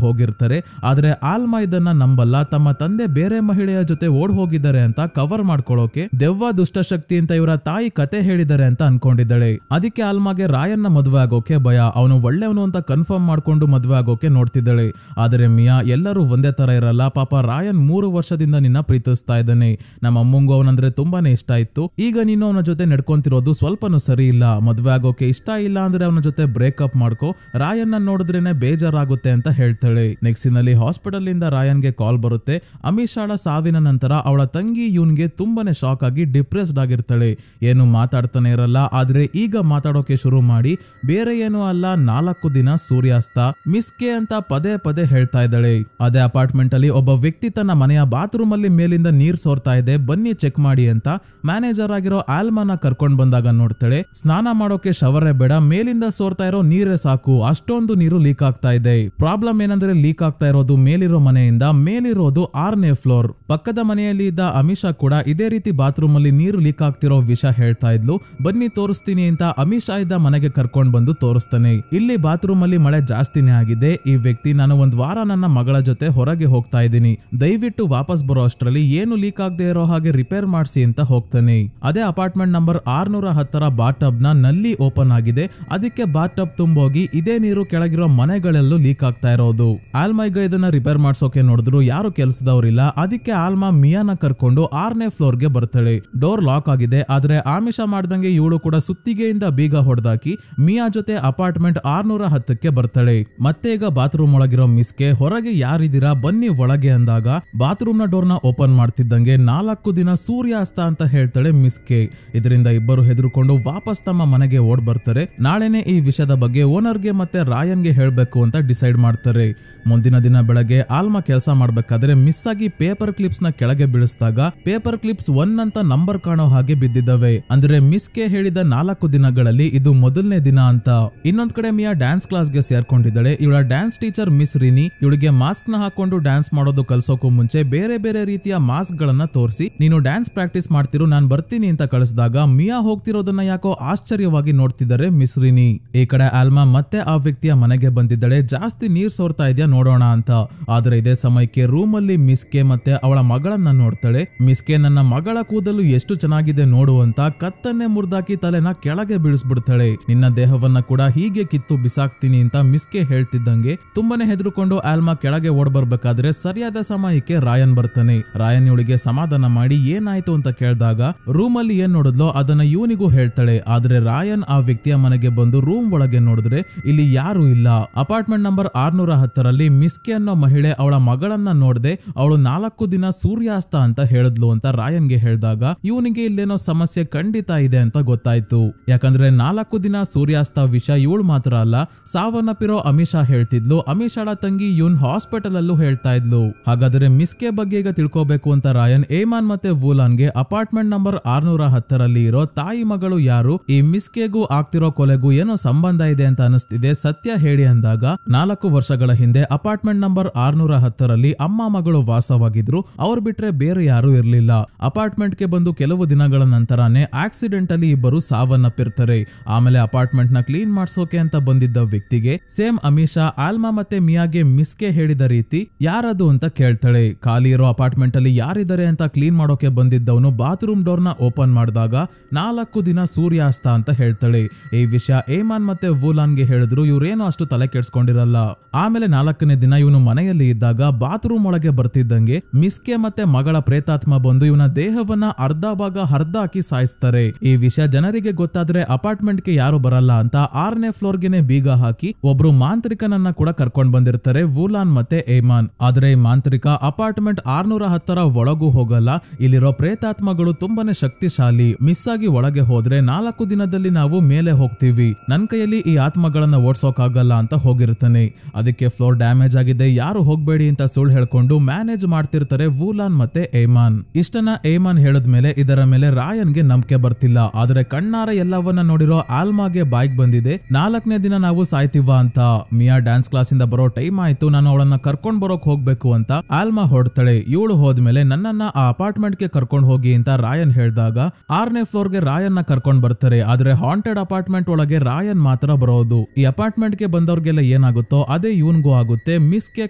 S1: ಹೋಗಿರ್ತಾರೆ. ಆದ್ರೆ ಆಲ್ಮಾ ಇದನ್ನ ನಂಬಲ್ಲ. ತಮ್ಮ ತಂದೆ ಬೇರೆ ಮಹಿಳೆಯ ಜೊತೆ ಓಡ್ ಹೋಗಿದ್ದಾರೆ ಅಂತ ಕವರ್ ಮಾಡ್ಕೊಳ್ಳೋಕೆ ದೆವ್ವ ದುಷ್ಟಶಕ್ತಿ ಅಂತ ಇವರ ತಾಯಿ ಕತೆ ಹೇಳಿದ್ದಾರೆ ಅಂತ ಅನ್ಕೊಂಡಿದ್ದಾಳೆ. ಅದಕ್ಕೆ ಆಲ್ಮಾಗೆ ರಾಯನ್ನ ಮದುವೆ ಆಗೋಕೆ ಭಯ. ಅವನು ಒಳ್ಳೆಯವನು ಅಂತ ಕನ್ಫರ್ಮ್ ಮಾಡ್ಕೊಂಡು ಮದುವೆ ಆಗೋಕೆ ನೋಡ್ತಿದ್ದಾಳೆ. ಆದ್ರೆ ಮಿಯಾ ಎಲ್ಲರೂ ಒಂದೇ ತರ ಇರಲ್ಲ, ಪಾಪ ರಾಯನ್ 3 ವರ್ಷದಿಂದ ನಿನ್ನ ಪ್ರೀತಿಸ್ತಾ ಇದ್ದಾನೆ, ನಮ್ಮ ಅಮ್ಮಂಗೂ ಅವನಂದ್ರೆ ತುಂಬಾನೇ ಇಷ್ಟ ಇತ್ತು, ಈಗ ನೀನು ಅವನ ಜೊತೆ ನಡ್ಕೊಂತಿರೋದು ಸ್ವಲ್ಪನೂ ಸರಿ ಇಲ್ಲ, ಮದುವೆ ಆಗೋಕೆ ಇಷ್ಟ ಇಲ್ಲ ಅಂದ್ರೆ ಅವನ ಜೊತೆ ಬ್ರೇಕಪ್ ಮಾಡ್ಕೋ, ರಾಯನ್ನ ನೋಡಿದ್ರೇನೆ ಬೇಜಾರಾಗುತ್ತೆ ಅಂತ ಹೇಳ್ತಾಳೆ. ನೆಕ್ಸ್ಟ್ ನಲ್ಲಿ ಹಾಸ್ಪಿಟಲ್ ಇಂದ ರಾಯನ್ಗೆ ಕಾಲ್ ಬರುತ್ತೆ. ಅಮಿಷಾಳ ಸಾವಿನ ನಂತರ ಅವಳ ತಂಗಿ ಯೂನ್ಗೆ ತುಂಬಾನೇ ಶಾಕ್ ಆಗಿ ಡಿಪ್ರೆಸ್ಡ್ ಆಗಿರ್ತಾಳೆ. ಏನು ಮಾತಾಡ್ತಾನೆ ಇರಲ್ಲ, ಆದ್ರೆ ಈಗ ಮಾತಾಡೋಕೆ ಶುರು ಮಾಡಿ ಬೇರೆ ಏನು ಅಲ್ಲ 4 ದಿನ ಸೂರ್ಯಾಸ್ತ ಮಿಸ್ಕೆ ಅಂತ ಪದೇ ಪದೇ ಹೇಳ್ತಾ ಇದ್ದಾಳೆ. ಅದೇ ಅಪಾರ್ಟ್ಮೆಂಟ್ ಅಲ್ಲಿ ಒಬ್ಬ ವ್ಯಕ್ತಿ ತನ್ನ ಮನೆಯ ಬಾತ್ರೂಮ್ ಅಲ್ಲಿ ಮೇಲಿಂದ ನೀರ್ ಸೋರ್ತಾ ಇದೆ, ಬನ್ನಿ ಚೆಕ್ ಮಾಡಿ ಅಂತ ಮ್ಯಾನೇಜರ್ ಆಗಿರೋ ಆಲ್ಮಾನ ಕರ್ಕೊಂಡ್ ಬಂದಾಗ ನೋಡ್ತಾಳೆ. ಸ್ನಾನ ಮಾಡೋಕೆ ಶವರೇ ಬೇಡ, ಮೇಲಿಂದ ಸೋರ್ತಾ ಇರೋ ನೀರೇ ಸಾಕು, ಅಷ್ಟೊಂದು ನೀರು ಲೀಕ್ ಆಗ್ತಾ ಇದೆ. ಪ್ರಾಬ್ಲಮ್ ಏನಂದ್ರೆ ಲೀಕ್ ಆಗ್ತಾ ಇರೋದು ಮೇಲಿರೋ ಮನೆಯಿಂದ, ಮೇಲಿರೋದು 6ನೇ ಫ್ಲೋರ್. ಪಕ್ಕದ ಮನೆಯಲ್ಲಿ ಇದ್ದ ಅಮಿಷಾ ಕೂಡ ಇದೇ ರೀತಿ ಬಾತ್ರೂಮ್ ಅಲ್ಲಿ ನೀರು ಲೀಕ್ ಆಗ್ತಿರೋ ವಿಷಯ ಹೇಳ್ತಾ ಇದ್ಲು. ಬನ್ನಿ ತೋರಿಸ್ತೀನಿ ಅಂತ ಅಮಿಷಾ ಇದ್ದ ಮನೆಗೆ ಕರ್ಕೊಂಡ್ ಬಂದು ತೋರಿಸ್ತಾನೆ. ಇಲ್ಲಿ ಬಾತ್ರೂಮ್ ಅಲ್ಲಿ ಮಳೆ ಜಾಸ್ತಿನೇ ಆಗಿದೆ. ಈ ವ್ಯಕ್ತಿ ನಾನು 1 ವಾರ ನನ್ನ ಮಗಳ ಜೊತೆ ಹೊರಗೆ ಹೋಗ್ತಾ ಇದ್ದೀನಿ, ದಯವಿಟ್ಟು ವಾಪಸ್ ಬರೋ ಅಷ್ಟರಲ್ಲಿ ಏನು ಲೀಕ್ ಆಗದೆ ಇರೋ ಹಾಗೆ ರಿಪೇರ್ ಮಾಡಿಸಿ ಅಂತ ಹೋಗ್ತಾನೆ. ಅದೇ ಅಪಾರ್ಟ್ಮೆಂಟ್ ನಂಬರ್ 610 ಬಾತ್ ಟಬ್ ನ ನಲ್ಲಿ ಓಪನ್ ಆಗಿದೆ. ಅದಕ್ಕೆ ಬಾತ್ ಟಬ್ ತುಂಬೋಗಿ ಇದೇ ನೀರು ಕೆಳಗಿರೋ ಮನೆಗಳೆಲ್ಲೂ ಲೀಕ್ ಆಗ್ತಾ ಇರೋದು. ಆಲ್ಮಾ ಈಗ ಇದನ್ನ ರಿಪೇರ್ ಮಾಡ್ಸೋಕೆ ನೋಡಿದ್ರು ಯಾರು ಕೆಲಸದವರಿಲ್ಲ. ಅದಕ್ಕೆ ಆಲ್ಮಾ ಮಿಯಾನ ಕರ್ಕೊಂಡು 6ನೇ ಫ್ಲೋರ್ ಗೆ ಬರ್ತಾಳೆ. ಡೋರ್ ಲಾಕ್ ಆಗಿದೆ, ಆದ್ರೆ ಆಮಿಷ ಮಾಡ್ದಂಗೆ ಇವಳು ಕೂಡ ಸುತ್ತಿಗೆಯಿಂದ ಬೀಗ ಹೊಡೆದಾಕಿ ಮಿಯಾ ಜೊತೆ ಅಪಾರ್ಟ್ಮೆಂಟ್ 610ಕ್ಕೆ ಬರ್ತಾಳೆ. ಮತ್ತೆ ಈಗ ಬಾತ್ರೂಮ್ ಒಳಗಿರೋ ಮಿಸ್ಗೆ ಹೊರಗೆ ಯಾರಿದ್ದೀರಾ ಬನ್ನಿ ಒಳಗೆ ಅಂದಾಗ ಬಾತ್ರೂಮ್ ನ ಡೋರ್ ನ ಓಪನ್ ಮಾಡ್ತಿದ್ದಂಗೆ 4 ದಿನ ಸೂರ್ಯಾಸ್ತ ಅಂತ ಹೇಳ್ತಾಳೆ ಮಿಸ್ಗೆ. ಇದರಿಂದ ಇಬ್ಬರು ಹೆದರ್ಕೊಂಡು ವಾಪಸ್ ತಮ್ಮ ಮನೆಗೆ ಓಡ್ ಬರ್ತಾರೆ. ನಾಳೆನೆ ಈ ವಿಷಯದ ಬಗ್ಗೆ ಓನರ್ಗೆ ಮತ್ತೆ ರಾಯನ್ಗೆ ಹೇಳ್ಬೇಕು ಅಂತ ಡಿಸೈಡ್ ಮಾಡ್ತಾರೆ. ಮುಂದಿನ ದಿನ ಬೆಳಗ್ಗೆ ಆಲ್ಮಾ ಕೆಲಸ ಮಾಡ್ಬೇಕಾದ್ರೆ ಮಿಸ್ ಆಗಿ ಪೇಪರ್ ಕ್ಲಿಪ್ಸ್ ನ ಕೆಳಗೆ ಬೀಳಿಸಿದಾಗ ಪೇಪರ್ ಕ್ಲಿಪ್ಸ್ 1 ಅಂತ ನಂಬರ್ ಕಾಣೋ ಹಾಗೆ ಬಿದ್ದಿದ್ದಾವೆ. ಅಂದ್ರೆ ಮಿಸ್ಗೆ ಹೇಳಿದ 4 ದಿನಗಳಲ್ಲಿ ಇದು ಮೊದಲನೇ ದಿನ ಅಂತ. ಇನ್ನೊಂದ್ ಕಡೆ ಮಿಯಾ ಡ್ಯಾನ್ಸ್ ಕ್ಲಾಸ್ ಗೆ ಸೇರ್ಕೊಂಡಿದ್ದಾಳೆ. ಇವಳ ಡ್ಯಾನ್ಸ್ ಟೀಚರ್ ಮಿಸ್ ರಿನಿ ಇವಳಿಗೆ ಮಾಸ್ಕ್ ನ ಹಾಕೊಂಡು ಡ್ಯಾನ್ಸ್ ಮಾಡೋದು ಕಲ್ಸೋಕು ಮುಂಚೆ ಬೇರೆ ಬೇರೆ ರೀತಿಯ ಮಾಸ್ಕ್ ಗಳನ್ನ ತೋರಿಸಿ ನೀನು ಡ್ಯಾನ್ಸ್ ಪ್ರಾಕ್ಟೀಸ್ ಮಾಡ್ತಿರು, ನಾನ್ ಬರ್ತೀನಿ ಅಂತ ಕಳಿಸಿದಾಗ ಮಿಯಾ ಹೋಗ್ತಿರೋದನ್ನ ಯಾಕೋ ಆಶ್ಚರ್ಯವಾಗಿ ನೋಡ್ತಿದ್ದಾರೆ ಮಿಸ್ ರಿನಿ. ಈ ಕಡೆ ಆಲ್ಮಾ ಮತ್ತೆ ಆ ವ್ಯಕ್ತಿಯ ಮನೆಗೆ ಬಂದಿದ್ದಾಳೆ. ಜಾಸ್ತಿ ನೀರ್ ಸೋರ್ತಾ ಇದೆಯಾ ನೋಡೋಣ ಅಂತ. ಆದ್ರೆ ಇದೇ ಸಮಯಕ್ಕೆ ರೂಮ್ ಅಲ್ಲಿ ಮಿಸ್ಕೆ ಮತ್ತೆ ಅವಳ ಮಗಳನ್ನ ನೋಡ್ತಾಳೆ. ಮಿಸ್ಕೆ ನನ್ನ ಮಗಳ ಕೂದಲು ಎಷ್ಟು ಚೆನ್ನಾಗಿದೆ ನೋಡು ಅಂತ ಕತ್ತನ್ನೇ ಮುರ್ದಾಕಿ ತಲೆನ ಕೆಳಗೆ ಬೀಳಿಸ್ಬಿಡ್ತಾಳೆ. ನಿನ್ನ ದೇಹವನ್ನ ಕೂಡ ಹೀಗೆ ಕಿತ್ತು ಬಿಸಾಕ್ತೀನಿ ಅಂತ ಮಿಸ್ಕೆ ಹೇಳ್ತಿದ್ದಂಗೆ ತುಂಬಾನೇ ಹೆದರ್ಕೊಂಡು ಆಲ್ಮಾ ಕೆಳಗೆ ಓಡ್ ಬರ್ಬೇಕಾದ್ರೆ ಸರಿಯಾದ ಸಮಯಕ್ಕೆ ರಾಯನ್ ಬರ್ತಾನೆ. ರಾಯನ್ ಇವಳಿಗೆ ಸಮಾಧಾನ ಮಾಡಿ ಏನಾಯ್ತು ಅಂತ ಕೇಳಿದಾಗ ರೂಮ್ ಅಲ್ಲಿ ಏನ್ ನೋಡಿದ್ಲೋ ಅದನ್ನ ಇವನಿಗೂ ಹೇಳ್ತಾಳೆ. ಆದ್ರೆ ರಾಯನ್ ಆ ವ್ಯಕ್ತಿಯ ಮನೆಗೆ ಬಂದು ರೂಮ್ ಒಳಗೆ ನೋಡಿದ್ರೆ ಇಲ್ಲಿ ಯಾರು ಇಲ್ಲ. ಅಪಾರ್ಟ್ಮೆಂಟ್ ನಂಬರ್ 610ರಲ್ಲಿ ಮಿಸ್ಕೆ ಅನ್ನೋ ಮಹಿಳೆ ಅವಳ ಮಗಳನ್ನ ನೋಡದೆ ಅವಳು 4 ದಿನ ಸೂರ್ಯಾಸ್ತ ಅಂತ ಹೇಳಿದ್ಲು ಅಂತ ರಾಯನ್ಗೆ ಹೇಳಿದಾಗ ಇವನಿಗೆ ಇಲ್ಲೇನೋ ಸಮಸ್ಯೆ ಖಂಡಿತ ಇದೆ ಅಂತ ಗೊತ್ತಾಯ್ತು. ಯಾಕಂದ್ರೆ 4 ದಿನ ಸೂರ್ಯಾಸ್ತ ವಿಷಯ ಇವಳು ಮಾತ್ರ ಅಲ್ಲ, ಸಾವನ್ನಪ್ಪಿರೋ ಅಮಿಷಾ ಹೇಳ್ತಿದ್ಲು. ಅಮಿಷಾಳ ತಂಗಿ ಯೂನ್ ಹಾಸ್ಪಿಟಲ್ ಅಲ್ಲೂ ಹೇಳ್ತಾ ಇದ್ಲು. ಹಾಗಾದ್ರೆ ಮಿಸ್ಕೆ ಬಗ್ಗೆ ಈಗ ತಿಳ್ಕೋಬೇಕು ಅಂತ ರಾಯನ್ ಏಮಾನ್ ಮತ್ತೆ ವೂಲಾನ್ಗೆ ಅಪಾರ್ಟ್ಮೆಂಟ್ ನಂಬರ್ 610ರಲ್ಲಿ ಇರೋ ತಾಯಿ ಮಗಳು ಯಾರು, ಈ ಮಿಸ್ಕೆಗೂ ಆಗ್ತಿರೋ ಕೊಲೆಗೂ ಏನೋ ಸಂಬಂಧ ಇದೆ ಅಂತ ಅನಿಸ್ತಿದೆ, ಸತ್ಯ ಹೇಳಿ ಅಂದಾಗ 4 ವರ್ಷಗಳ ಹಿಂದೆ ಅಪಾರ್ಟ್ಮೆಂಟ್ ನಂಬರ್ 610ರಲ್ಲಿ ಅಮ್ಮ ಮಗಳು ವಾಸವಾಗಿದ್ರು. ಅವ್ರು ಬಿಟ್ರೆ ಬೇರೆ ಯಾರು ಇರ್ಲಿಲ್ಲ. ಅಪಾರ್ಟ್ಮೆಂಟ್ ಗೆ ಬಂದು ಕೆಲವು ದಿನಗಳ ನಂತರನೇ ಆಕ್ಸಿಡೆಂಟ್ ಅಲ್ಲಿ ಇಬ್ಬರು ಸಾವನ್ನಪ್ಪಿರ್ತಾರೆ. ಆಮೇಲೆ ಅಪಾರ್ಟ್ಮೆಂಟ್ ನ ಕ್ಲೀನ್ ಮಾಡ್ಸೋಕೆ ಅಂತ ಬಂದಿದ್ದ ವ್ಯಕ್ತಿಗೆ ಸೇಮ್ ಅಮಿಷಾ ಆಲ್ಮಾ ಮತ್ತೆ ಮಿಯಾಗೆ ಮಿಸ್ಗೆ ಹೇಳಿದ ರೀತಿ ಯಾರದು ಅಂತ ಕೇಳ್ತಾಳೆ. ಖಾಲಿ ಇರೋ ಅಪಾರ್ಟ್ಮೆಂಟ್ ಅಲ್ಲಿ ಯಾರಿದ್ದಾರೆ ಅಂತ ಕ್ಲೀನ್ ಮಾಡೋಕೆ ಬಂದಿದ್ದವನು ಬಾತ್ರೂಮ್ ಡೋರ್ ನ ಓಪನ್ ಮಾಡಿದಾಗ 4 ದಿನ ಸೂರ್ಯಾಸ್ತ ಅಂತ ಹೇಳ್ತಾಳೆ. ಈ ವಿಷಯ ಏಮಾನ್ ಮತ್ತೆ ವೂಲಾನ್ಗೆ ಹೇಳಿದ್ರು. ಇವ್ರೇನು ಅಷ್ಟು ತಲೆ ಕೆಡ್ಸ್ಕೊಂಡಿರಲ್ಲ. ಆಮೇಲೆ 4ನೇ ದಿನ ಇವನು ಮನೆಯಲ್ಲಿ ಇದ್ದಾಗ ಬಾತ್ರೂಮ್ ಒಳಗೆ ಬರ್ತಿದ್ದಂಗೆ ಮಿಸ್ಕೆ ಮತ್ತೆ ಮಗಳ ಪ್ರೇತಾತ್ಮ ಬಂದು ಇವನ ದೇಹವನ್ನ ಅರ್ಧ ಭಾಗ ಹರ್ಧ ಹಾಕಿ ಸಾಯಿಸ್ತಾರೆ. ಈ ವಿಷಯ ಜನರಿಗೆ ಗೊತ್ತಾದ್ರೆ ಅಪಾರ್ಟ್ಮೆಂಟ್ಗೆ ಯಾರು ಬರಲ್ಲ ಅಂತ 6ನೇ ಫ್ಲೋರ್ಗೆನೆ ಬೀಗ ಹಾಕಿ ಒಬ್ರು ಮಾಂತ್ರಿಕನನ್ನ ಕೂಡ ಕರ್ಕೊಂಡ್ ಬಂದಿರ್ತಾರೆ ವೂಲಾನ್ ಮತ್ತೆ ಏಮಾನ್. ಆದ್ರೆ ಈ ಮಾಂತ್ರಿಕ ಅಪಾರ್ಟ್ಮೆಂಟ್ 610 ಒಳಗೂ ಹೋಗಲ್ಲ. ಇಲ್ಲಿರೋ ಪ್ರೇತಾತ್ಮಗಳು ತುಂಬಾನೇ ಶಕ್ತಿಶಾಲಿ. ಮಿಸ್ ಆಗಿ ಒಳಗೆ ಹೋದ್ರೆ 4 ದಿನದಲ್ಲಿ ನಾವು ಮೇಲೆ ಹೋಗ್ತೀವಿ. ನನ್ ಕೈಯಲ್ಲಿ ಈ ಆತ್ಮಗಳನ್ನ ಓಡ್ಸೋಕಾಗಲ್ಲ ಅಂತ ಹೋಗಿರ್ತಾನೆ. ಅದಕ್ಕೆ ಫ್ಲೋರ್ ಡ್ಯಾಮೇಜ್ ಆಗಿದೆ, ಯಾರು ಹೋಗ್ಬೇಡಿ ಅಂತ ಸುಳ್ಳು ಹೇಳ್ಕೊಂಡು ಮ್ಯಾನೇಜ್ ಮಾಡ್ತಿರ್ತಾರೆ ವೂಲಾನ್ ಮತ್ತೆ ಏಮಾನ್. ಇಷ್ಟನ್ನ ಏಮಾನ್ ಹೇಳಿದ್ಮೇಲೆ ಇದರ ಮೇಲೆ ರಾಯನ್ಗೆ ನಂಬಿಕೆ ಬರ್ತಿಲ್ಲ. ಆದ್ರೆ ಕಣ್ಣಾರ ಎಲ್ಲವನ್ನ ನೋಡಿರೋ ಆಲ್ಮಾಗೆ ಬಾಯ್ಗ್ ಬಂದಿದೆ 4ನೇ ದಿನ ನಾವು ಸಾಯ್ತೀವ ಅಂತ. ಮಿಯಾ ಡ್ಯಾನ್ಸ್ ಕ್ಲಾಸ್ ಇಂದ ಬರೋ ಟೈಮ್ ಆಯ್ತು, ನಾನು ಅವಳನ್ನ ಕರ್ಕೊಂಡ್ ಬರೋಕ್ ಹೋಗ್ಬೇಕು ಅಂತ ಆಲ್ಮಾ ಹೊಡ್ತಾಳೆ. ಇವಳು ಹೋದ್ಮೇಲೆ ನನ್ನನ್ನ ಆ ಅಪಾರ್ಟ್ಮೆಂಟ್ ಗೆ ಕರ್ಕೊಂಡ್ ಹೋಗಿ ಅಂತ ರಾಯನ್ ಹೇಳ್ದಾಗ 6ನೇ ಫ್ಲೋರ್ ಗೆ ರಾಯನ್ ನ ಕರ್ಕೊಂಡ್ ಬರ್ತಾರೆ. ಆದ್ರೆ ಹಾಂಟೆಡ್ ಅಪಾರ್ಟ್ಮೆಂಟ್ ಒಳಗೆ ರಾಯನ್ ಮಾತ್ರ ಬರೋದು. ಈ ಅಪಾರ್ಟ್ಮೆಂಟ್ ಗೆ ಬಂದವ್ರಿಗೆಲ್ಲ ಏನಾಗುತ್ತೋ ಅದೇ ಇವನ್ಗೂ ಆಗುತ್ತೆ. ಮಿಸ್ಗೆ